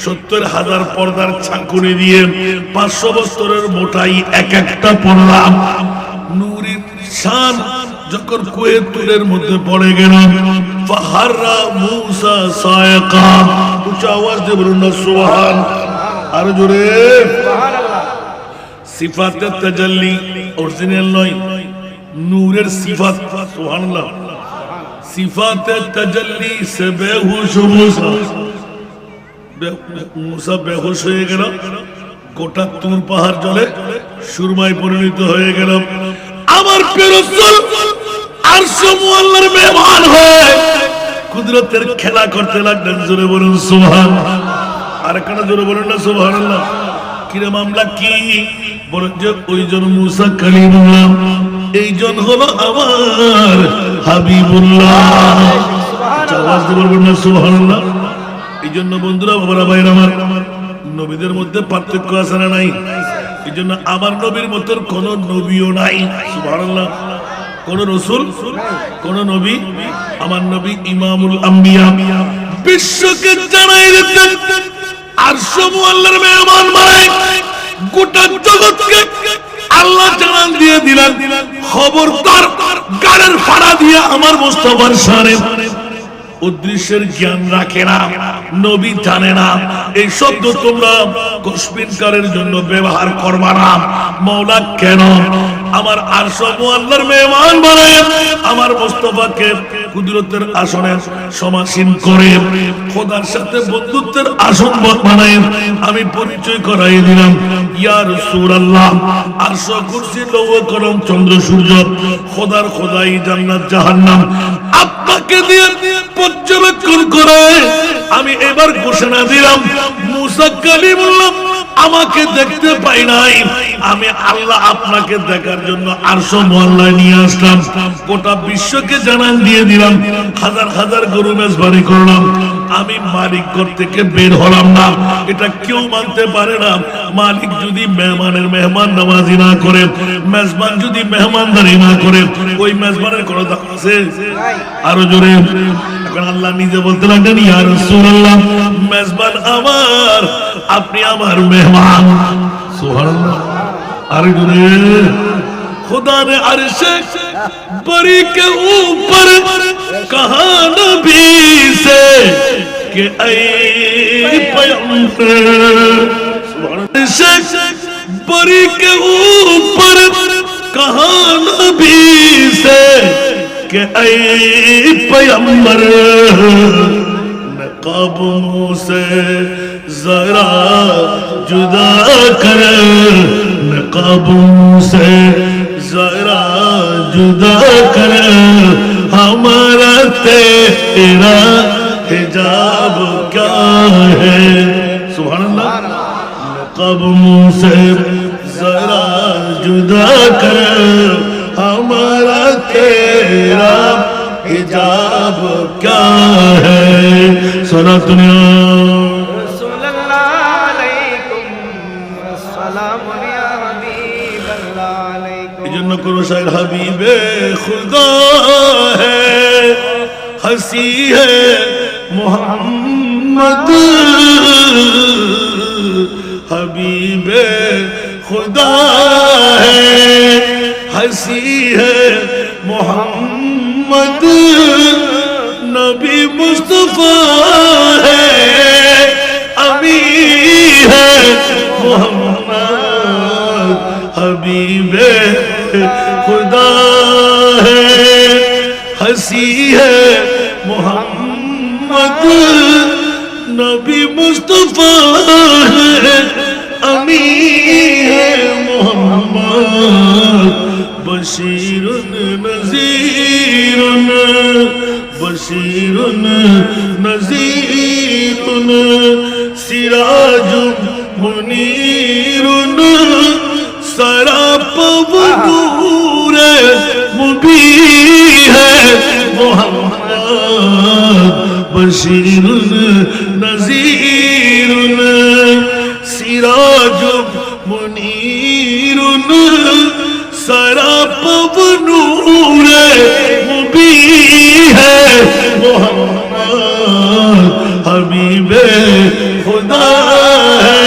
৭০,০০০ পর্দার ছাকুনি দিয়ে ৫০০ বছরের মোটাই এক একটা পর্দা নূরের শান যখন কুয়েত তুলের মধ্যে পড়ে গেল ফাহারা মুসা সায়কা উচ্চ আওয়াজ দিয়ে বলুন না সুবহান আর জোরে সুবহানাল্লাহ সিফাতে তাজাল্লি অরিজিনাল নয় নূরের সিফাত সুবহানাল্লাহ সিফাতে তাজাল্লি সে বেহুশ মুসা বেহুশ হয়ে গেল গোটা তুর পাহাড় জলে সুরমায় পরিণত হয়ে গেল আমার প্রিয় রাসূল আরশ মুআল্লার মেহমান হয়ে কুদরতের খেলা করতে লাগলেন জোরে বলুন সুবহান আর কেন জোরে বলুন না সুবহানাল্লাহ কিরে মামলা কি বলেন যে ওইজন মুসা কালিমুল্লাহ এইজন হলো আমার হাবিবুল্লাহ আওয়াজ দিয়ে বলবেন না সুবহানাল্লাহ এইজন্য বন্ধুরা বাবারা ভাইরা আমার নবীদের মধ্যে পার্থক্য আছে না নাই এইজন্য আমার নবীর মতো কোন নবীও নাই সুবহানাল্লাহ কোন রাসূল কোন নবী আমার নবী ইমামুল আম্বিয়া বিশ্বকে জানাই দিতেন আরশ মুআল্লার মেহমান মানে গোটা জগৎকে আল্লাহ জানান দিয়ে দিলেন খবরদার গাড়ের ফাড়া দিয়ে আমার মুস্তাফার শানে উদ্দেশ্যের জ্ঞান রাখে না নবী জানে না এই শব্দ তোমরা কসবিনকারের জন্য ব্যবহার করবা না মাওলা কেন আমার আরশ মুআল্লার মেহমান বানায় আমার মুস্তাফাকে কুদরতের আসনে সমাসীন করে খোদার সাথে বন্ধুত্বের আসন বানায় আমি পরিচয় করাই দিলাম ইয়া রাসূলুল্লাহ আরশ কুরসি লৌহ কলম চন্দ্র সূর্য খোদার খোদাই জান্নাত জাহান্নাম আপনাকে দিয়ে পর্যবেক্ষণ করে আমি এবার ঘোষণা দিলাম মুসা কালিমুল্লাহ আমাকে দেখতে পাই নাই আমি আল্লাহ আপনাকে দেখার জন্য আরশ মুআল্লায় নিয়ে আসলাম গোটা বিশ্বকে জানান দিয়ে দিলাম হাজার হাজার গরু মেজবানি করলাম আমি মালিক ঘর থেকে বের হলাম না এটা কেউ মানতে পারে না মালিক যদি মেহমানের মেহমান নামাজি না করে মেজবান যদি মেহমানদারি না করে ওই মেজবানের কোনো দাম আছে আরো জোরে এখন আল্লাহ নিজে বলতে লাগলেন ইয়া রাসূলুল্লাহ মেজবান আমার আপনি আমার মেহমান সুবহানাল্লাহ আর জোরে खुदा ने अर्श बरी के ऊपर कहा नबी से कि ऐ पैगंबर अर्श बरी के ऊपर कहा नबी से कि ऐ पैगंबर नकाब मुँह से जरा जुदा कर नकाब मुँह से जरा जुदा कर हमारा तेरा हिजाब क्या है सुभान अल्लाह नकाब मुँह से जरा जुदा कर हमारा तेरा हिजाब क्या है सुना दुनिया रसूलल्लाह अलैकुम सलाम या हबीब अल्लाह अलैकुम जन्न करो शायर हबीबे खुदा है हंसी है मोहम्मद हबीबे खुदा है हंसी है मोहम्मद नबी मुस्तफा है अभी है मोहम्मद हबीबे खुदा है हंसी है मोहम्मद नबी मुस्तफा है अमी है मोहम्मद बशीरुन नज़ीरुन बशीरुन नज़ीरुन सिराजुम मुनीरुन सरापव नूर मुबी है मोहम्मद बशीरुन नज़ीरुन सिराजुम मुनीरुन सरापव नूर मुबी है मोहम्मद हबीबे खुदा है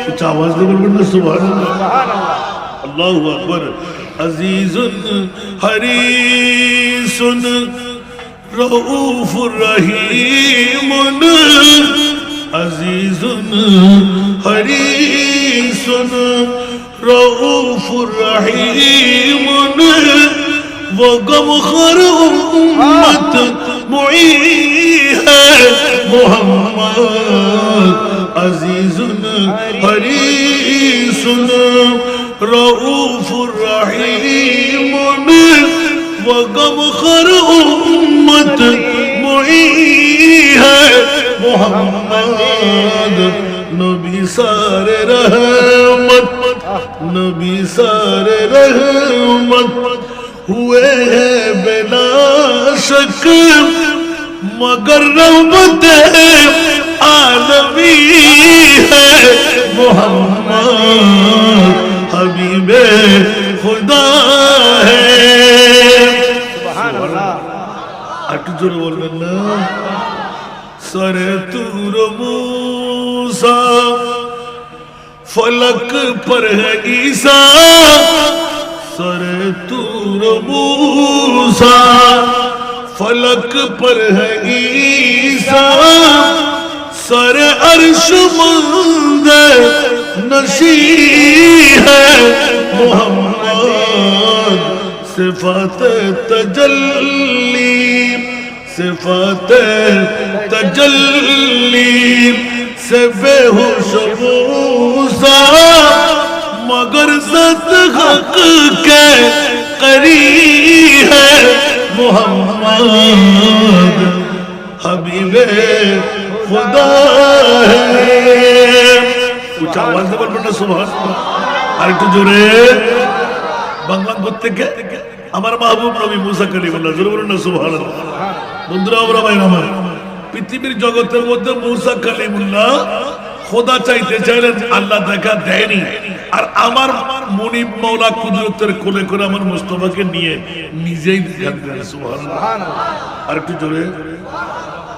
कुछ आवाज दे बोल ना सुभान अल्लाह अल्लाहु अकबर अजीजुन हरीसुन रऊफुर रहीमुन अजीजुन हरीसुन रऊफुर रहीमुन वो गमखर उम्मत मुई है मोहम्मद अजीजुन हरीसुन रऊफुर रहीमुन वो गमखर उम्मत मुई है मोहम्मद नबी सारे रहमत नबी सारे रहमत हुए हैं बिना शक मगर रहमत आलमी है मोहम्मद हबीबे खुदा है सुभान अल्लाह একটু জোরে বলবেন না সরে তুর मूसा फलक पर है ईसा सरे तूर मूसा फलक पर है ईसा सर अर्श मंद नशी है मोहम्मद सिफात तजल्ली सिफात तजल्ली से बेहोश मूसा मगर सत हक के करीब है मोहम्मद हबीबे खुदा है कुछ आवाज दे बोलबेन ना सुभान আর একটু জোরে বাংলা প্রত্যেককে আমার মাহবুব নবী মুসা কালিমুল্লাহ জোরে বলুন না সুবহানাল্লাহ বন্ধুরা আমরা ভাই আমার পৃথিবীর জগতের মধ্যে মুসা কালিমুল্লাহ খোদা চাইতে চাইলেন আল্লাহ দেখা দেয়নি আর আমার মুনিব মাওলা কুদরতের কোলে করে আমার মুস্তাফাকে নিয়ে নিজেই দেখালেন সুবহানাল্লাহ আর একটু জোরে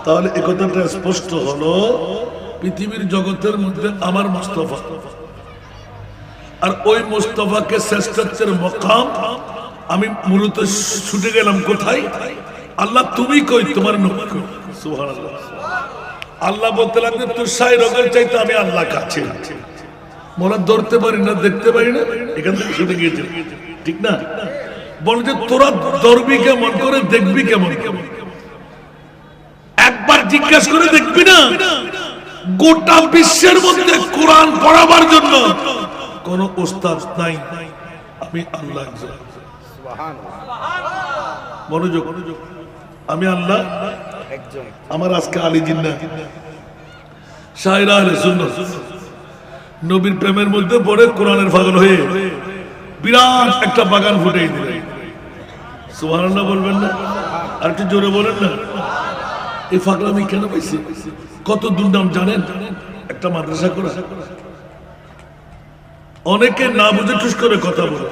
তাহলে এই কথাটা স্পষ্ট হলো পৃথিবীর জগতের মধ্যে আমার মুস্তাফা আর ওই মুস্তাফাকে শ্রেষ্ঠত্বের মকাম আমি মূলত ছুটে গেলাম কোথায় আল্লাহ তুমি কই তোমার নবী কই সুবহানাল্লাহ আল্লাহ বলতে লাগলেন তুই সাই রোগের চাইতে আমি আল্লাহ কাছে মোরা ধরতে পারি না দেখতে পারি না এখান থেকে ছুটে গিয়েছে ঠিক না বল যে তোরা ধরবি কেমন করে দেখবি কেমন একবার জিজ্ঞাসা করে দেখবি না গোটা বিশ্বের মধ্যে কোরআন পড়াবার জন্য কোন ওস্তাদ নাই আমি আল্লাহ মনোযোগ আমি আল্লাহ একজন আমার আজকে আলী জিন্নাহ শায়রা আহলে সুন্নাত নবীর প্রেমের মধ্যে পড়ে কোরআনের পাগল হয়ে বিরাট একটা বাগান ফুটিয়ে দিলেন। সুবহানাল্লাহ বলবেন না? আর একটু জোরে বলেন না। এই ফাগলামি কেন পাইছে? কত দুর্নাম জানেন? একটা মাদ্রাসা করা, অনেকে না বুঝে টুস করে কথা বলে।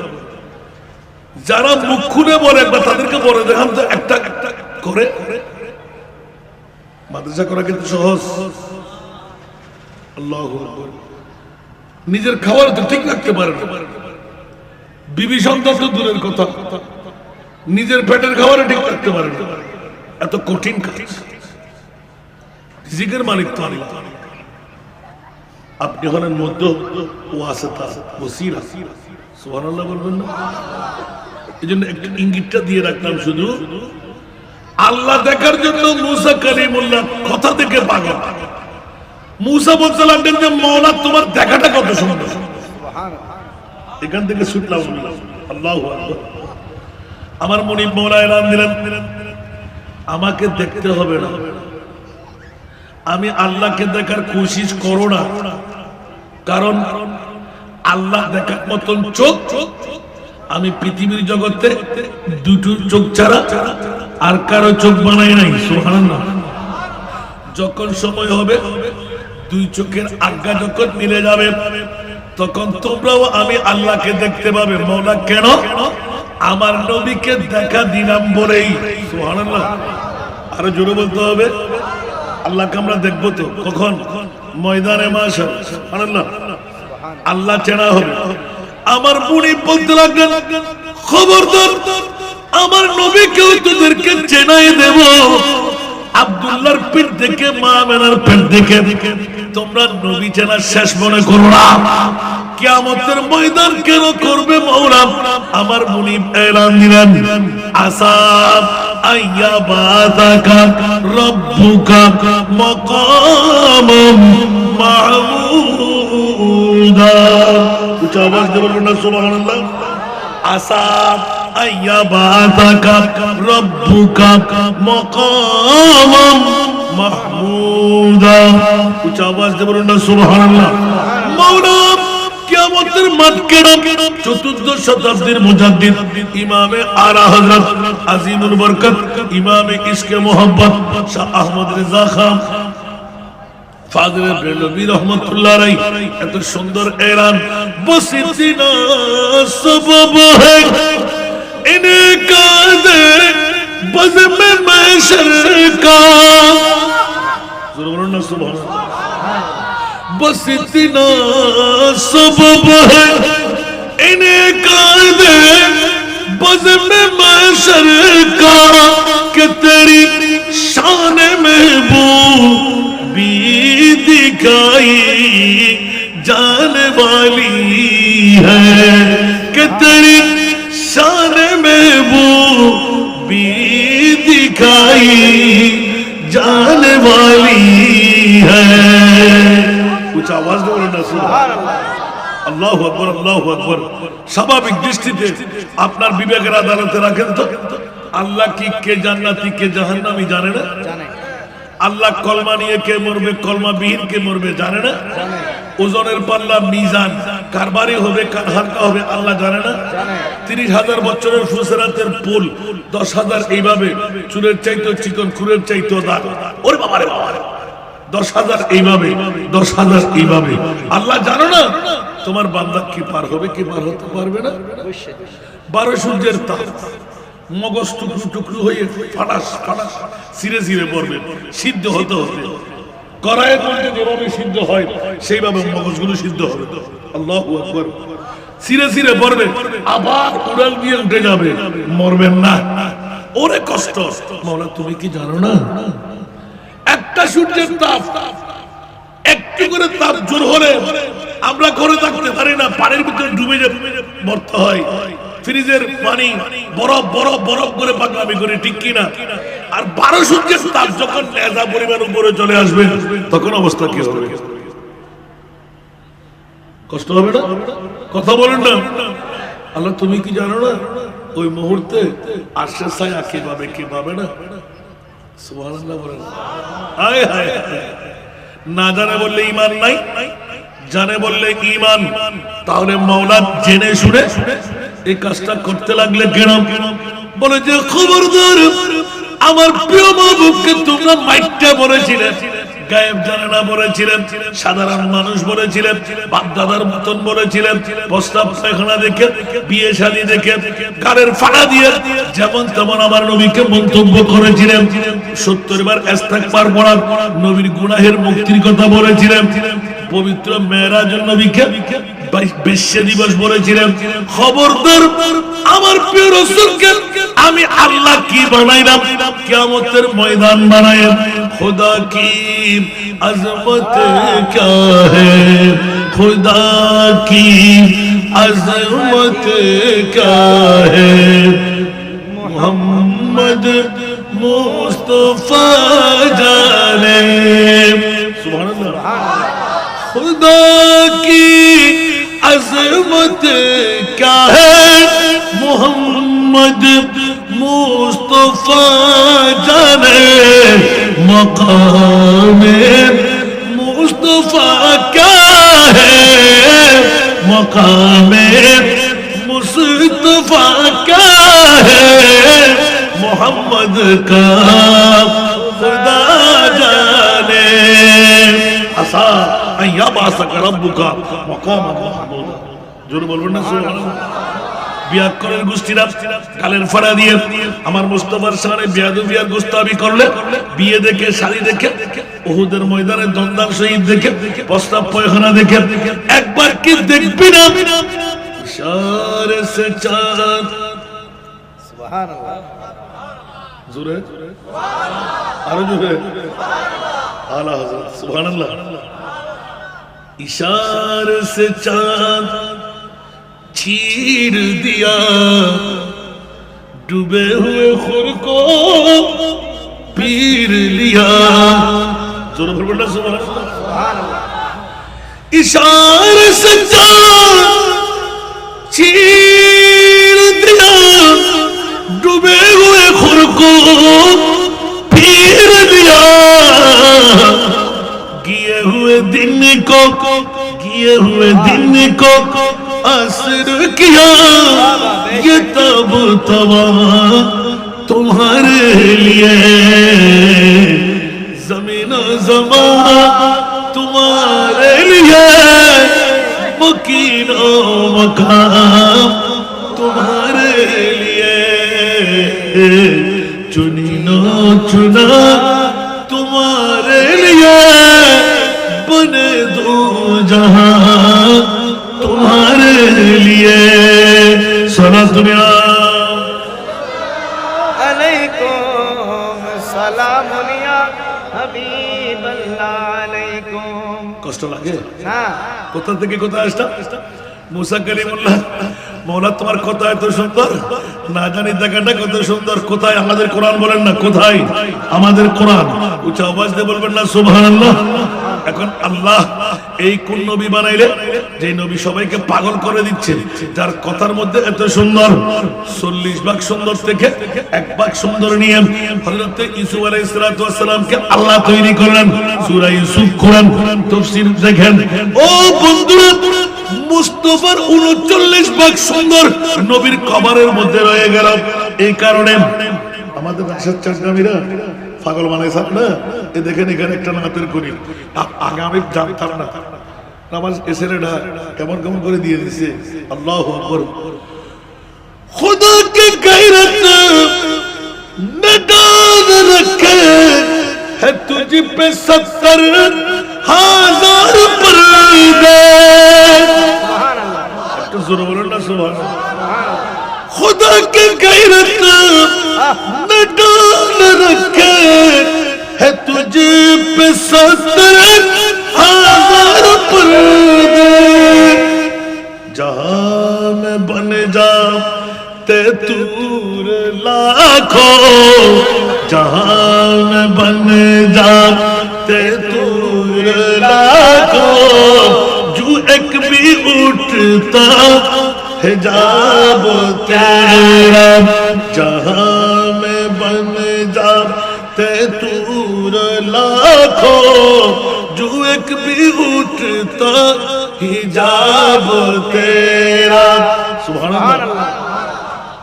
যারা মুখ খুলে বলে একবার তাদেরকে বলে দেখান তো একটা একটা করে। মাদ্রাসা করা কিন্তু সহজ। আল্লাহু আকবার। নিজের খাবার তো ঠিক রাখতে পারে না, বিবি সন্তান তো দূরের কথা, নিজের পেটের খাবার ঠিক রাখতে পারে না। এত কঠিন কাজ। রিজিকের মালিক তো আল্লাহ। আপনি হলেন মধ্য ওয়াসিতা ওসিলা। সুবহানাল্লাহ বলবেন না? এই জন্য একটা ইঙ্গিতটা দিয়ে রাখলাম, শুধু আল্লাহ দেখার জন্য মুসা কালিমুল্লাহ কথা থেকে পাগল। মুসা বলতে লাগলেন যে মওলা তোমার দেখাটা কত সুন্দর। এখান থেকে ছুটলাম। আল্লাহু আকবার। আমার মুনিব মওলা এলান দিলেন, আমাকে দেখতে হবে না, আমি আল্লাহকে দেখার কোশিশ করো না, কারণ আল্লাহ দেখার মতন চোখ আমি পৃথিবীর জগতে দুটো চোখ ছাড়া আর কারো চোখ বানাই নাই। সুবহানাল্লাহ। যখন সময় হবে দুই চোখের আজ্ঞা যখন মিলে যাবে তখন তোমরাও আমি আল্লাহকে দেখতে পাবে। মওলা কেন? আমার নবীকে দেখা দিলাম বলেই। সুবহানাল্লাহ। আরো জোরে বলতে হবে, আল্লাহকে আমরা দেখবো তো কখন? ময়দানে মাশার। সুবহানাল্লাহ। আল্লাহ চেনা হবে। আমার মুনিব বলতে লাগলেন, খবরদার আমার নবীকেও তোদেরকে চেনাই দেব। আব্দুল্লাহর পিঠ থেকে মা আমেনার পিঠ থেকে তোমরা নবী চেনার শেষ মনে করো না। কিয়ামতের ময়দান কেন করবে মওলা? আমার মুনিব এলান দিলেন, আসাব আইয়া বাদাকা রব্বুকা মাকামাম মাহমুদা। উচ্চ আওয়াজ দিয়ে বলুন না সুবহানাল্লাহ। আসাব আইয়া বাদাকা রব্বুকা মাকামাম মাহমুদা। উচ্চ আওয়াজ দিয়ে বলুন না সুবহানাল্লাহ। মাওলা কিয়ামতের মাঠ কেন? চতুর্দশ শতাব্দীর মুজাদ্দিদ ইমামে আলা হযরত আজিমুল বরকত ইমামে ইশকে মোহাম্মদ শাহ আহমদ রেজা খান ফাজিলে বেরলভী রহমাতুল্লাহ আলাইহি এত সুন্দর এলান, বসিতিনা সবব है इनका दे बज़्म महशर का। ज़रूर बोलो ना सुभान अल्लाह। बस इतना सबब है इनका दे बज़्म महशर का कि तेरी शान में वो भी दिखाई जाने वाली है, कि तेरी शान में वो भी दिखाई जाने वाली है। कुछ आवाज दो ना सुबहानाल्लाह। আল্লাহু আকবার, আল্লাহু আকবার। স্বাভাবিক দৃষ্টিতে আপনার বিবেকের আদালতে রাখেন তো, আল্লাহ কি কে জান্নাতি কে জাহান্নামী জানে না? আল্লাহ কলমা নিয়ে কে মরবে কলমা বিহীন কে মরবে জানে না? ওজনের পাল্লা মিজান কারবারি হবে কার হালকা হবে আল্লাহ জানে না? 30,000 বছরের ফুসরাতের পুল 10,000 এইভাবে চুলের চাইতো চিকন খুরের চাইতো দাগ। ওরে বাবা রে বাবা, 10,000 এইভাবে 10,000 এইভাবে আল্লাহ জানো না? তোমার বান্দা কি পার হবে কি পার হতে পারবে না? 12 সূর্যের তাপ মগজ টুকরো টুকরো হয়ে ফাটাস ফাটাস সিরে সিরে পড়বে, সিদ্ধ হতে হতে কড়াইয়ের মধ্যে যেভাবে সিদ্ধ হয় সেইভাবে মগজগুলো সিদ্ধ হবে। আল্লাহু আকবার। সিরে সিরে পড়বে, আবার উড়াল দিয়ে উঠে যাবে, মরবেন না। ওরে কষ্ট। মাওলা তুমি কি জানো না? একটা সূর্যের তাপ একটু করে তাপ জোর হলে আমরা ঘরে থাকতে পারি না, পানির ভিতরে ডুবে মরতে হয়। ফ্রিজের পানি বরফ বরফ বরফ করে পাগলামি করে, ঠিক কিনা? আর 12 সূর্যের তাপ যখন নেজা পরিমাণ উপরে চলে আসবে তখন অবস্থা কি হবে? কষ্ট হবে না? কথা বলেন না। আল্লাহ তুমি কি জানো না ওই মুহূর্তে আরশের ছায়া কে পাবে কে পাবে না? সুবহানাল্লাহ বলেন। হায় হায়, না জানা বললে ঈমান নাই, জানে বললে ঈমান, তাহলে মাওলা জেনে শুনে এই কাজটা করতে লাগলে কেন? বলে যে খবরদার, আমার প্রিয় মাহবুবকে তোমরা মাইটটা বলেছিলেন, গায়েব জানে না বলেছিলেন, সাধারণ মানুষ বলেছিলেন, বাপ দাদার মতন বলেছিলেন, প্রস্তাব পায়খানা দেখে, বিয়ে শাদী দেখে, গালের ফাড়া দিয়ে যেমন তেমন আমার নবীকে মন্তব্য করেছিলেন। 70 বার ইস্তেগফার পড়া, নবীর গুনাহের মুক্তির কথা বলেছিলেন, পবিত্র মেরাজুন নবীকে বেশ্যা দিবস বলেছিলেন। খবরদার, আমার প্রিয় রাসূলকে আমি আল্লাহ কি বানাইলাম? কিয়ামতের ময়দান বানায় खुदा की अजमत क्या है, खुदा की अजमत क्या है, मोहम्मद मुस्तफा जाने। सुभान अल्लाह। खुदा की अजमत क्या है, मोहम्मद मुस्तफा जाने, मकाम मुस्तफा क्या है, मकाम मुस्तफा क्या है, मोहम्मद का खुदा जाने। आसा अय्या बासका रब्बुका मकाम महमूदा। जोर बोलबो ना सुभान अल्लाह। বিয়াক্করের গোষ্ঠীরা গালের ফাড়া দিয়ে আমার মুস্তাফার সামনে বেয়াদবি আর গোস্তাবি করলে, বিয়ে দেখে, শাড়ি দেখে, উহুদের ময়দানে দন্দান শহীদ দেখে, প্রস্তাব পায়খানা দেখে, একবার কি দেখবি না? ইশারে সে চাঁদ, সুবহানাল্লাহ, জোরে আরো জোরে, আলা হযরত সুবহানাল্লাহ। इशारे से चांद चीर दिया, डूबे हुए खुर को पीर लिया। जोर से बोलना सुभान अल्लाह। इशारे से चांद चीर दिया, डूबे हुए खुर को पीर लिया। गिए हुए दिन को असर किया, ये तब तवा तुम्हारे लिए, ज़मीन ज़मान तुम्हारे लिए, मकीन मकाम तुम्हारे लिए, चुनिनो चुना तुम्हारे लिए, बने दो जहां तुम्हारे लिए। सना दुनिया अलैकुम सलामुन या हबीबल्लाह अलैकुम। কষ্ট লাগে না, কোথা থেকে কোথায় আসটা? মুসা কালিমুল্লাহ, মৌলা তোমার কথা এত সুন্দর, না জানি দেখাটা কত সুন্দর। কোথায় আমাদের কোরআন? বলেন না কোথায় আমাদের কোরআন? উচ্চ আওয়াজ দিয়ে বলবেন না সুবহানাল্লাহ। এখন আল্লাহ এই কোন নবী বানাইলে যে নবী সবাইকে পাগল করে দিচ্ছে, যার কথার মধ্যে এত সুন্দর, 40 ভাগ সুন্দর থেকে 1 ভাগ সুন্দর নিয়ে হযরত ইউসুফ আলাইহিস সালাতু ওয়াস সালামকে আল্লাহ তৈরি করলেন। সূরা ইউসুফ কোরআন তাফসীর দেখেন। ও বন্ধুরা, মুস্তাফার 39 ভাগ সুন্দর নবীর কবরের মধ্যে রয়ে গেল। এই কারণে আমাদের রাশেদ চাকরামিরা পাগল বানাইছে না। এ দেখেন এখানে একটা নাতের করি, আগে আমি জানতাম না, আমার এসেরেটা কেমন কেমন করে দিয়ে দিছে। আল্লাহু আকবার। खुदा की गैरत नगाद रखे है तुझ पे 70,000 पर्दे। একটু জোরে বলুন না সুবহানাল্লাহ। खुदा की गैरत नगाद रखे है तुझ पे 70,000 पर्दे। जहां में बन जा ते तूर लाखों, जहां में बन जाते तूर लाखों, जो एक भी उठता हिजाब तेरा, जहां में बन जाते तूर लाखों, जो जो एक भी उठता हिजाब तेरा सुबहानाल्लाह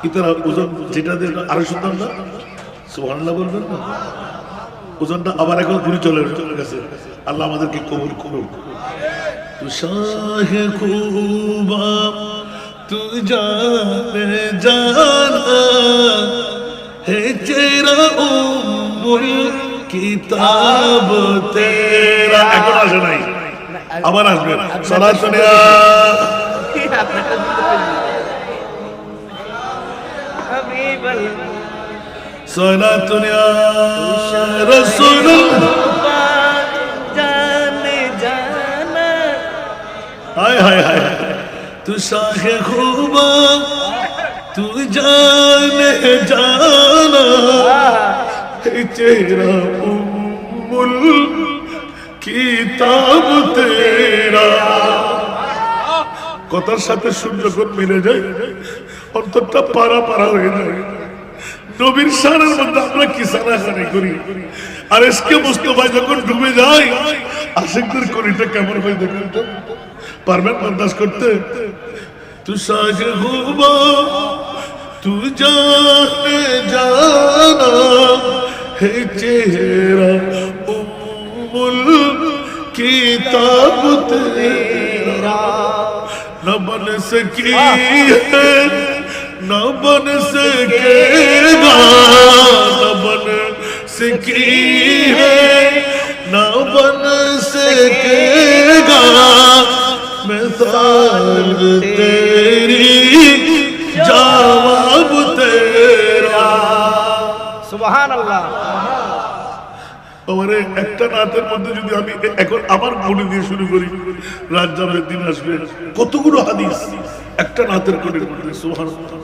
इतना ওজন যেটা দিয়ে আরো সুন্দর না সুবহানাল্লাহ বলবেন না ওজনটা আবার এখন ঘুরে চলে গেছে আল্লাহ আমাদেরকে কবুল করুন তু শাহে খুবা তু জানে জানা হে চেরা উম্মুল কিতাব তেরা এখন আসে নাই আবার আসবে সালাত শুনিয়া حبيب الله صلاة يا رسول जाने जाना हाय हाय हाय तू शाहे खूबा तू जाने जाना चेहरा उम्मुल किताब तेरा কথার সাথে সুর যখন মিলে যায় অন্তরটা পারা পারা হয়ে যায় নবীর শানের মধ্যে আমরা কি সানাসানি করি আর এসকে মুস্তাফা যখন ডুবে যায় আশিকদের কলিটা কেমন হয় দেখুন তো পারবেন বরদাস্ত করতে তু সাজে হুবা তু জানে জানা হে চেহারা উম্মুল কিতাব তেরা न बन सकी है न बन सकेगा न बन सकी है न बन सकेगा मिसाल तेरी जवाब तेरा सुभान अल्लाह আমারে একটা নাতের মধ্যে যদি আমি এখন আমার মনে দিয়ে শুরু করি রাত যাবে দিন আসবে কতগুলো হাদিস একটা নাতের কোণের মধ্যে সুবহানাল্লাহ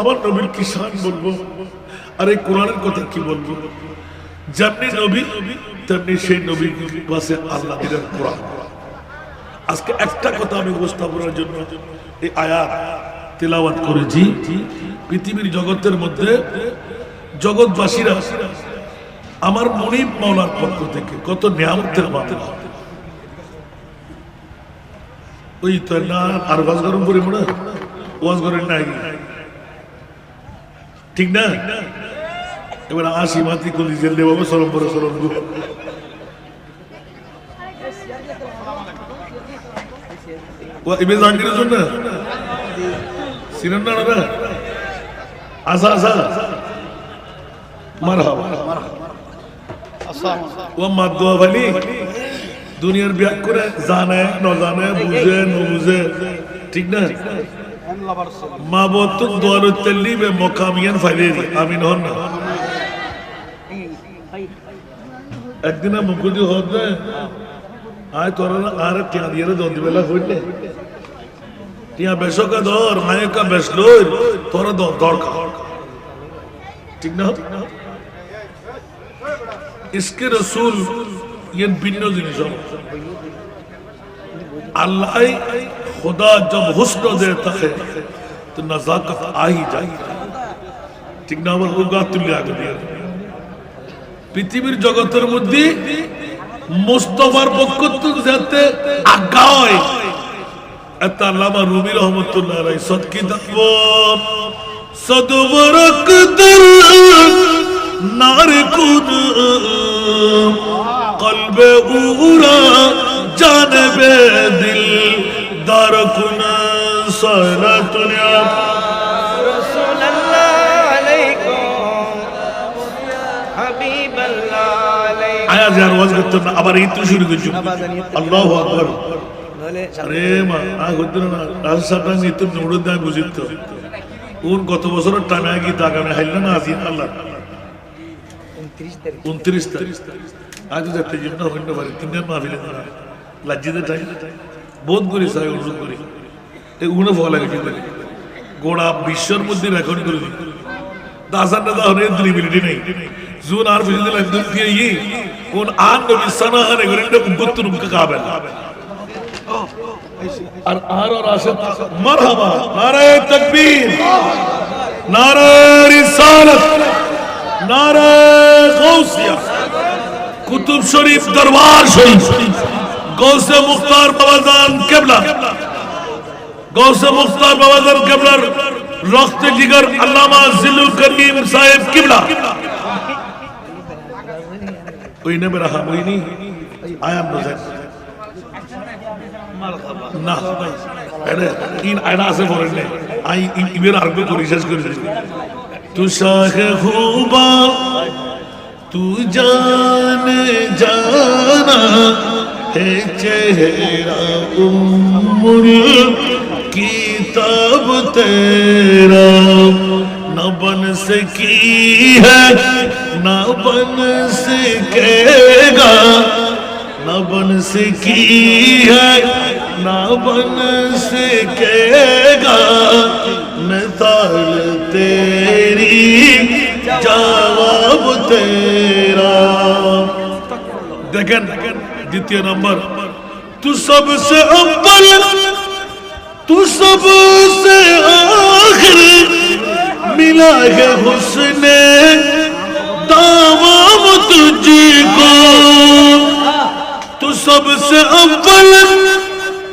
আমার নবীর কি শান বলবো আর এই কোরআনের কথা কি বলবো যেমনি নবী তেমনি সেই নবীর পাশে আল্লাহ দিলেন কোরআন আজকে একটা কথা আমি উপস্থাপনের জন্য এই আয়াত তেলাওয়াত করেছি পৃথিবীর জগতের মধ্যে জগৎবাসীরা আমার মনিব মাওলার পক্ষ থেকে কত নিয়ামতের মাত্রা ওই তো না আর ওয়াজ গরম করে মনে ওয়াজ করেন নাই ঠিক না এবার আসি মাতি কলি জেলে বাবা সরম পরে সরম গো ও ইবে জাঙ্গিরের জন্য সিনেন না না আসা আসা মারহাবা ও মাদুয়া বলি দুনিয়ার ব্যাগ করে জানে ন জানে বুঝে ন বুঝে ঠিক না মা বত দোয়ার তেলি বে মকামিয়ান ফাইলে আমিন হন না একদিন মুকুদি হতে আয় তোরা আর টিয়া দিয়ে দন্দি বেলা হইলে টিয়া বেশকা দর মায়েকা বেশলো তোরা দরকার ঠিক না इसके रसूल ये भिन्न जिनिस अल्लाह खुदा जब हुस्न देता है तो नजाकत आ ही जाती है ठीक ना होगा तुल्य पृथ्वीर जगतेर मध्य मुस्तफार पक्ष जाते आज्ञा হয় এত আল্লামা রুমি রহমাতুল্লাহ আলাইহি সদ কিতাব সদবরক দিল নারে কুন কলবে উরা জানবে দিল দার কুন সালাতুন ইয়া রাসূলুল্লাহ আলাইকুম হাবিবাল্লাহ আলাইকুম আয়া যার ওয়াজ করতে না আবার এই তো শুরু করছি আল্লাহু আকবার আরে মা আ করতে না রাজসাটা নিতে নোড় দেয় বুঝিত কোন কত বছরের টানা কি দাগানে হাইল না আজিন আল্লাহ 29 তারিখ আজ যাতে জন্য হইন পারে তিন দিন মাহফিলে লজ্জিত টাইম বহুত করি সাই অনুরোধ করি এই উনে ফলা গেছে গোড়া বিশ্বের মধ্যে রেকর্ড করে দিই দাসান দাদা হনে ক্রেডিবিলিটি নাই জুন আর বিজলি লাইন দিয়ে ই কোন আন নবী সানাহানে গরিন্দ গুত্তুন কাবেল আর আশাত মারহাবা নারে তাকবীর নারে রিসালাত নারে গাউসিয়া কুতুব শরীফ দরবার শরীফ গৌসে মুখতার বাবাজান কেবলা গৌসে মুখতার বাবাজান কেবলার রক্তে জিগর আল্লামা জিলুল করিম সাহেব কেবলা ওই নেবে রাখা ওই নি আয়াম বোঝেন না আরে ইন আয়না আছে বলেন না আই ইবের আরবে করি শেষ করে দিই তু শাহ খুবা তু জান জানা হে চেহারা উম্মুল किताब तेरा न बन सकी है न बन सकेगा न बन सकी है न बन सकेगा मिसाल तेरी जवाब तेरा देखें द्वितीय नंबर तू सबसे अव्वल तू सबसे आखिर मिला है हुस्ने दावाम तुझको तू सबसे अव्वल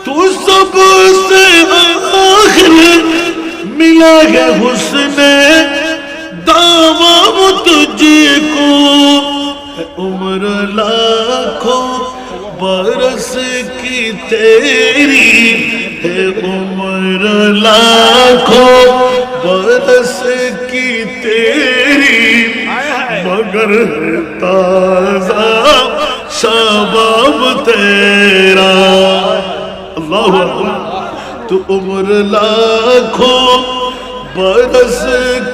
तू सबसे आखिर मिला है हुस्ने दावाम तुझको उम्र लाखों बरस की तेरी है उम्र लाखों बरस की तेरी मगर ताजा शबाब तेरा अल्लाह तो उम्र लाखों बरस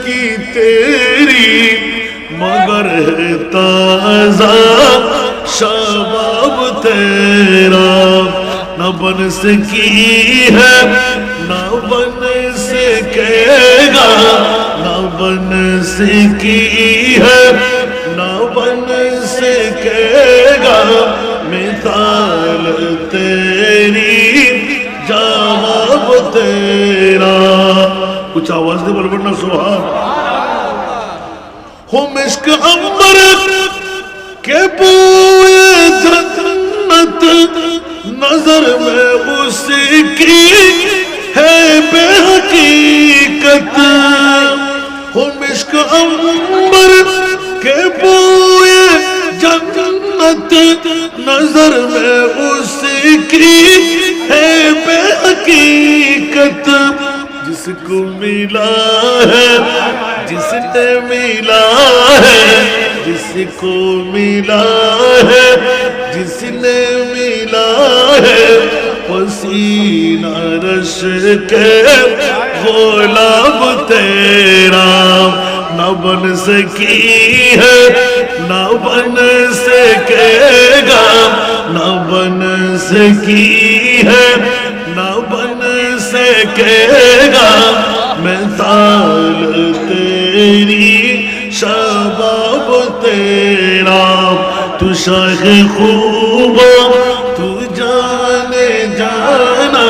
की तेरी मगर ताजा शबाब तेरा न बन सकी है न बन सकेगा न बन सकी है न बन सकेगा मिसाल तेरी जवाब तेरा कुछ आवाज दे बोल ना सुभान हो मिश्क अंबर के बूए जन्नत नजर में उसकी है बेहकीकत हो मिश्क अंबर के बूए जन्नत नजर में उसकी है बेहकीकत जिसको मिला है जिसने मिला है जिसको मिला है जिसने मिला है पसीना रश के गुलाब तेरा न बन सकी है न बन सकेगा न बन सकी है न बन सकेगा मिसाल तेरी शबाब तेरा तू शाह खूबा तू जाने जाना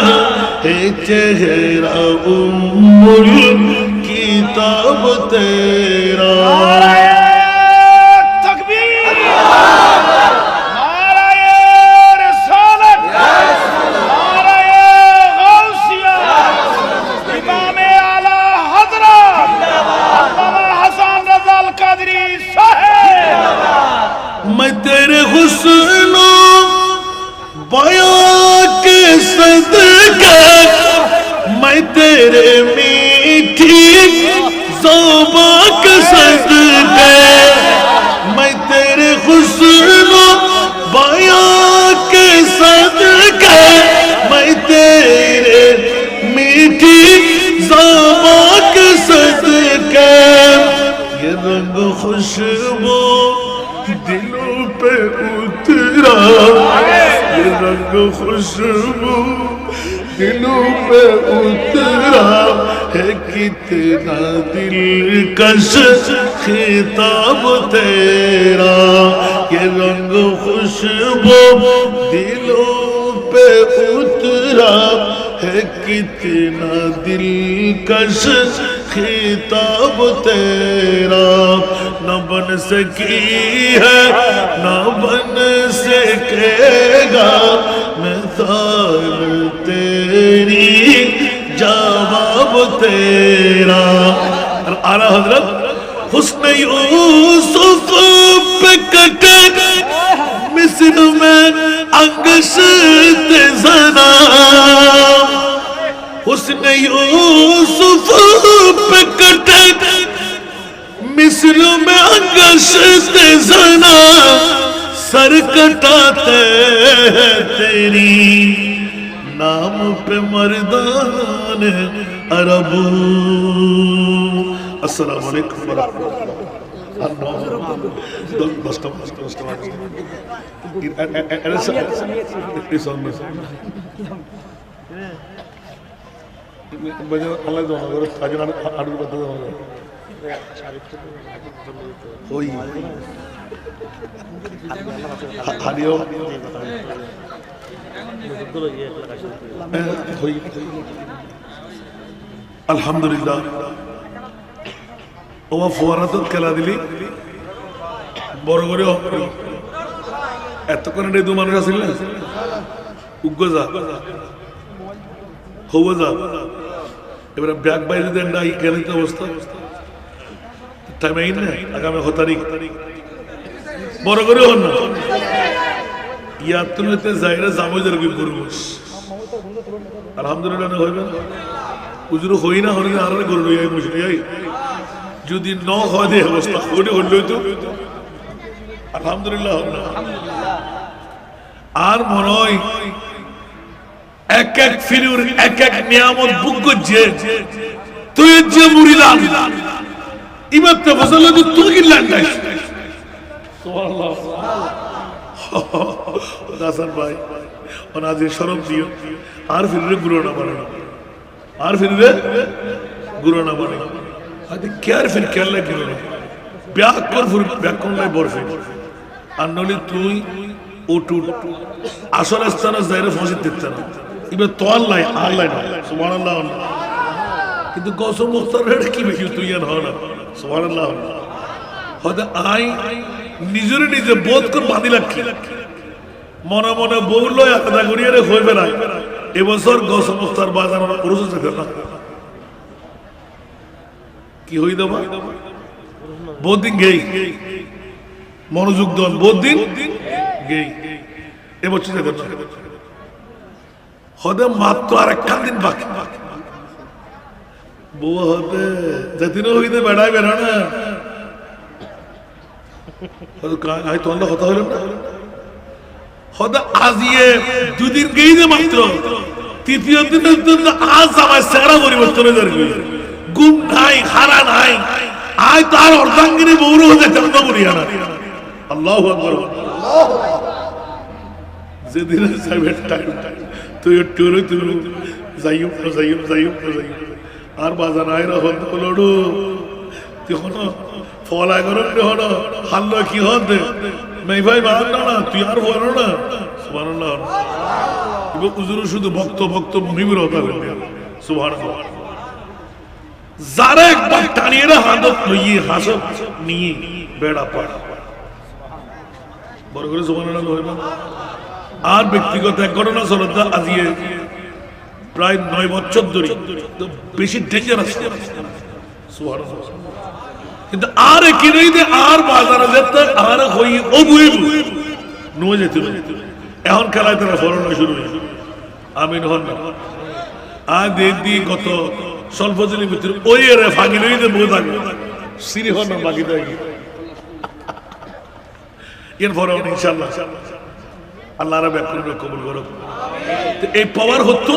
है चेहरा उम्मुल किताब तेरा मैं तेरे हुस्नो बयां के सदके मैं तेरे मीठी ज़ुबां के सदके मैं तेरे हुस्नो बयां के सदके मैं तेरे मीठी ज़ुबां के सदके ये रंग खुशबू दिलों पे उतरा ये रंग खुशबू दिलों पे उतरा है कितना दिलकश खिताब तेरा ये रंग खुशबू दिलों पे उतरा है कितना दिलकश खिताब तेरा न बन सकी है न बन सकेगा मिसाल तेरी जवाब तेरा। आला हजरत हुस्न यूसुफ पे कटे मिस्र में अंगशते ज़ना हुस्न यूसुफ पे कटे मिस्र में अंगशते ज़ना सर कटाते हैं तेरी नाम पे मर्दान अरब। अस्सलाम वालेकुम व আলহামদুলিল্লাহ ওমা ফোয়ারাত খেলা দিলি বড় করে এতক্ষণ দু মানুষ আসিল না উগ্র যা হবো যা এবারে ব্যাগ বাইরে দেন না কেন অবস্থা টাইম আইন না আগামী হতারিখ বড় করে হন না ইয়ার তুলতে যাইরা জামুদের কি করবস আলহামদুলিল্লাহ হইবে উজুর হই না হলে আর গরু লইয়াই মুশকিল এই যদি ন হয় দে অবস্থা ওরে হইলই তো আলহামদুলিল্লাহ আর মনে হয় এক এক ফিরুর এক এক নিয়ামত বুক করছে তুই যে মুরিলাম ইমাম তে ফসল তুই কি লান্ডাই সুবহানাল্লাহ দাসান ভাই ওনাদের শরম দিও আর ফিরে গুরু না বানানো আর ফিরে গুরু না বানানো আদি কেয়ার ফির কেয়ার লাগে গুরু ব্যাক কর ফুর ব্যাক কোন লাই বরফে আর নলি তুই ওটু আসল স্থানে যাইরে ফসিত দিতে না ইবে তোয়াল লাই আর লাই না সুবহানাল্লাহ কিন্তু কসম মুখতার কি বেশি তুই আর হনা সুবহানাল্লাহ হদা আই নিজের নিজে বোধ কর বাঁধি রাখি মনে মনে বললো একটা করিয়ে রে হইবে না এবছর গস মুক্তার বাজার পুরুষ যেতে না কি হই দেবা বহুত দিন গেই মনোযোগ দল বহুত দিন গেই এবছর যেতে না হদে মাত্র আর একখান দিন বাকি বউ হতে যেদিনও হইতে বেড়ায় বেড়া না আই তো কথা হইল না হদা আজিয়ে দুদিন গেই যে মাত্র তৃতীয় দিনের জন্য আজ আমার চেহারা পরিবর্তন হয়ে যাবে ঘুম নাই হারা নাই আয় তার অর্ধাঙ্গিনী বৌর হতে কেন করিয়া না আল্লাহু আকবার যেদিন সাইবের টাইম তুই একটু তুই যাইও আর বাজার আয় না হতে লড়ু তুই হনো ফল আয় করো হন হাল্ল কি হতে মেই ভাই মান না তুই আর বলো না সুবহানাল্লাহ এবং উজুর শুধু ভক্ত ভক্ত মুনিবের হতা হইল সুবহানাল্লাহ যারা একবার টানিয়ে না হাতত লইয়ে হাসব নিয়ে বেড়া পাড় বড় করে সুবহানাল্লাহ হইল আর ব্যক্তিগত এক ঘটনা চলতা আজিয়ে প্রায় 9 বছর ধরে বেশি ডেঞ্জারাস সুবহানাল্লাহ কিন্তু আর কি নেই দে আর বাজারে যেতে আর হই অবুই নো যেতে এখন খেলায় তারা ফলন শুরু হয়েছে আমিন হন না আর দিদি গত স্বল্প দিনের ভিতরে ওই রে ফাঁকি লই দে বউ থাকে সিরি হন না বাকি থাকে এর ফলন ইনশাআল্লাহ আল্লাহ রাব্বুল আলামিন কবুল করুক এই পাওয়ার হতো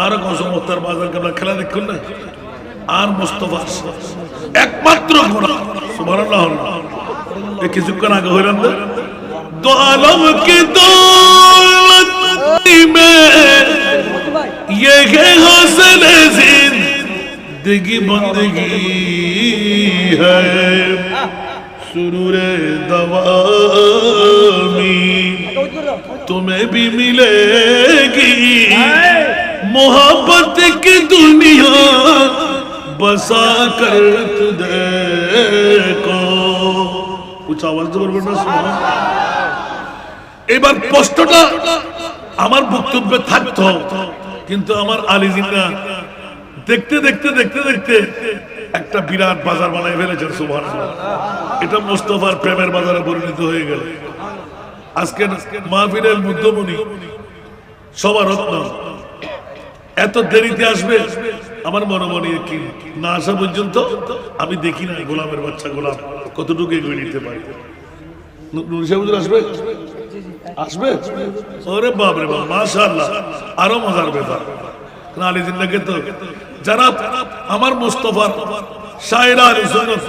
আর কসম মুস্তার বাজার কেন খেলা দেখুন না আর মুস্তাফা একমাত্র সুবহানাল্লাহ এই কিছুক্ষণ আগে হইলাম না দো আলম কি দৌলত মে ये है हौसले जिंदगी बंदगी है सुरूरे दवामी तुम्हें भी मिलेगी मोहब्बत की दुनिया बसा कर तू देखो कुछ आवाज तो বলবেন না সুবহান এবার প্রশ্নটা আমার বক্তব্যে থাকতো কিন্তু আমার আলী জিন্না দেখতে দেখতে দেখতে দেখতে একটা বিরাট বাজার বানায় ফেলেছেন সুবহানাল্লাহ এটা মুস্তাফার প্রেমের বাজারে পরিণত হয়ে গেল আজকে মাহফিলের মধ্যমণি সবার রত্ন এত দেরিতে আসবে আমার মনে মনে কি না আসা পর্যন্ত আমি দেখি না গোলামের বাচ্চা গোলাম কতটুকু এগিয়ে নিতে পারি নুরি সাহেব আসবে আসবে ওরে বাপ রে বাপ মাশাআল্লাহ আরো মজার ব্যাপার আলী জিন্নাকে তো যারা আমার মুস্তাফার শায়রা আলী সুন্নাত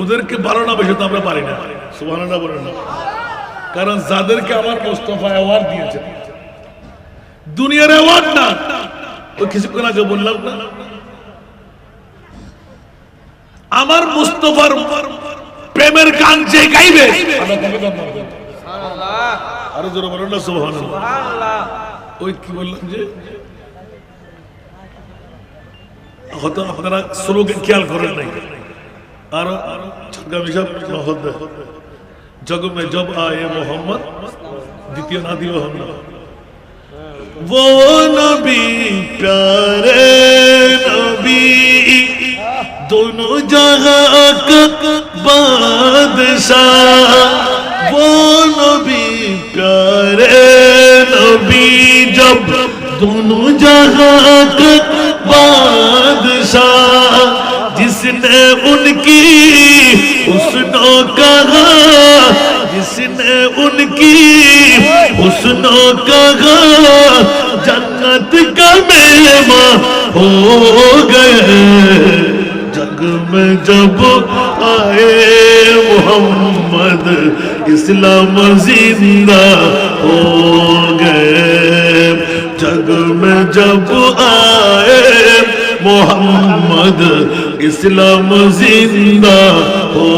ওদেরকে ভালো না বেশি তো আমরা পারি না সুবহানাল্লাহ বলেন না কারণ যাদেরকে আমার মুস্তাফা অ্যাওয়ার্ড দিয়েছেন দুনিয়ার অ্যাওয়ার্ড না তো কিছুক্ষণ আগে বললাম না আমার মুস্তাফার প্রেমের গান যে গাইবে আরো জোরে বলুন না সুবহানাল্লাহ ওই কি বললাম যে হয়তো আপনারা স্লোগান খেয়াল করেন নাই আরো जग में जब आए मोहम्मद द्वितीय ना दियो हम वो नबी प्यारे नबी दोनों जहां का बादशाह वो नबी प्यारे नबी जब दोनों जहां का बादशाह जिसने उनकी हुस्नो कहा जिसने उनकी हुस्नो कहा जन्नत का मेहमान हो गए जग में जब आए मोहम्मद इस्लाम जिंदा हो गए जग में जब आए मोहम्मद इस्लाम जिंदा हो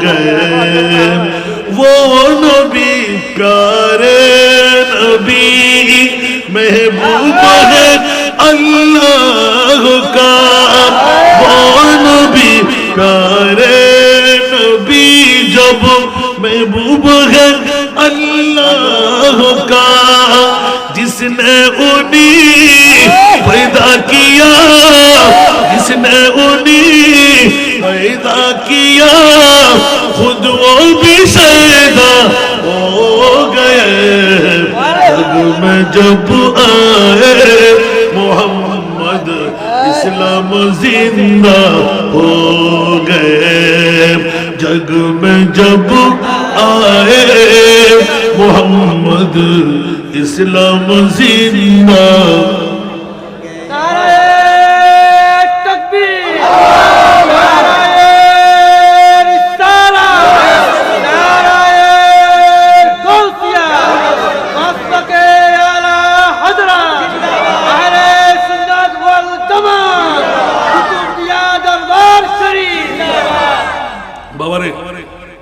गए वो नबी प्यारे नबी महबूब है अल्लाह का वो नबी प्यारे नबी जब महबूब है अल्लाह का जिसने उन्हीं पैदा किया जिसने उन्हीं पैदा किया खुद वो भी शैदा हो गए जग में जब आए मोहम्मद इस्लाम जिंदा हो गए जग में जब आए मोहम्मद इस्लाम जिंदा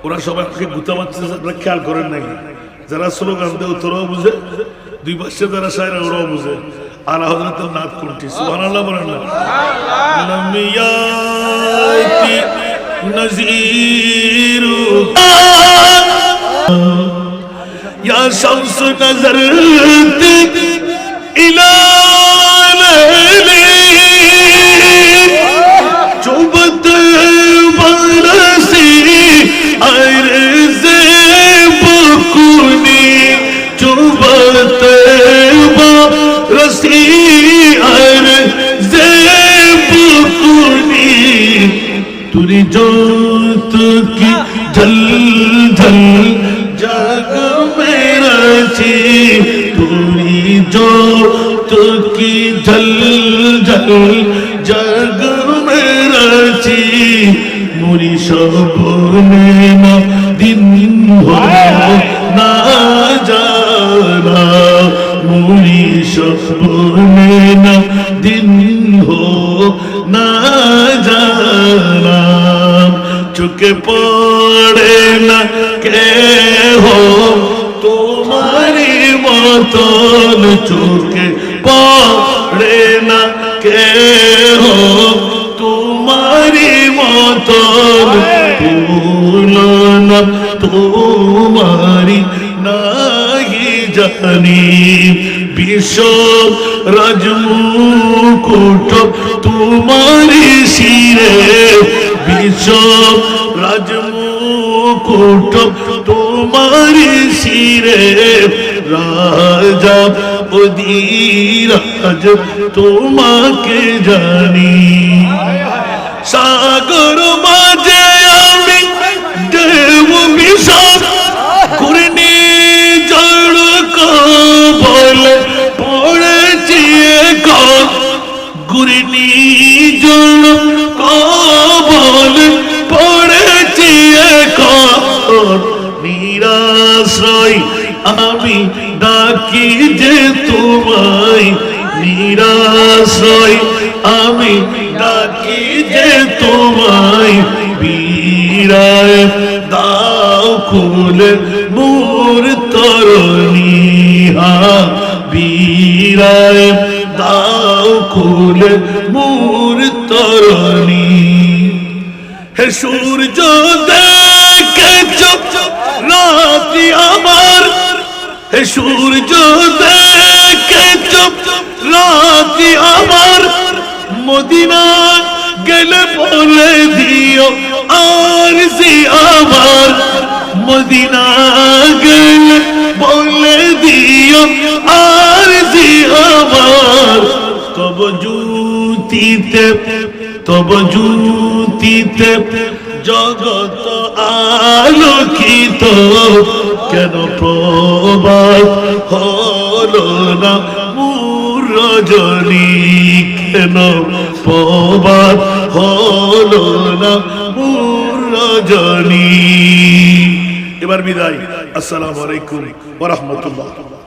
ওরা সবাই গুতা মারছে আপনারা খেয়াল করেন নাকি যারা স্লোগান দেয় উত্তরাও বুঝে দুই পাশে যারা শায়রা ওরাও বুঝে আলা হযরত নাত কোনটি সুবহানাল্লাহ বলেন না লামিয়াতি নজিরু ইয়া শামস নজর ইলা লাইলি চুবত বরসি আরজে বকুনি চুবত বরসি আরজে বকুনি तुरी जोत की झल झल जग में रची तुरी जोत की झल झल जग में रची मुरी शबने ना दिन हो ना जाना मुरी शबने ना दिन हो ना जाना चुके पड़े ना के हो तुम्हारी मतन चुके पड़े ना के हो तुम्हारी জানি বিশ্ব রাজমুকুট তোমার শিরে বিশ্ব রাজমুকুট তোমার শিরে রাজা অধিরাজ তোমাকে জানি সাগর মাঝে আমি দেব বিষাদ ঘূর্ণি জড় বলে পড়েছি ঘূর্ণি জড় বলে পড়েছি নিরাশ্রয় আমি ডাকি যে তোমায় নিরাশ্রয় আমি ডাকি যে তোমায় বীরায় দাও খুলে মোর তরণী বীরায় দাও খুলে মোর তরণী হে সূর্য দেখেছ রাতি আমার হে সূর্য দেখেছ রাতি আমার মদিনা গেলে বলে দিও আর জি আমার মদিনা গেলে বলে দিও আর জি আমার তব জ্যোতিতে জগত আলোকিত কেন প্রভাত হলো না মোর রজনী কেন প্রভাত হলো না মোর রজনী এবার বিদায় আসসালামু আলাইকুম ওয়া রাহমাতুল্লাহ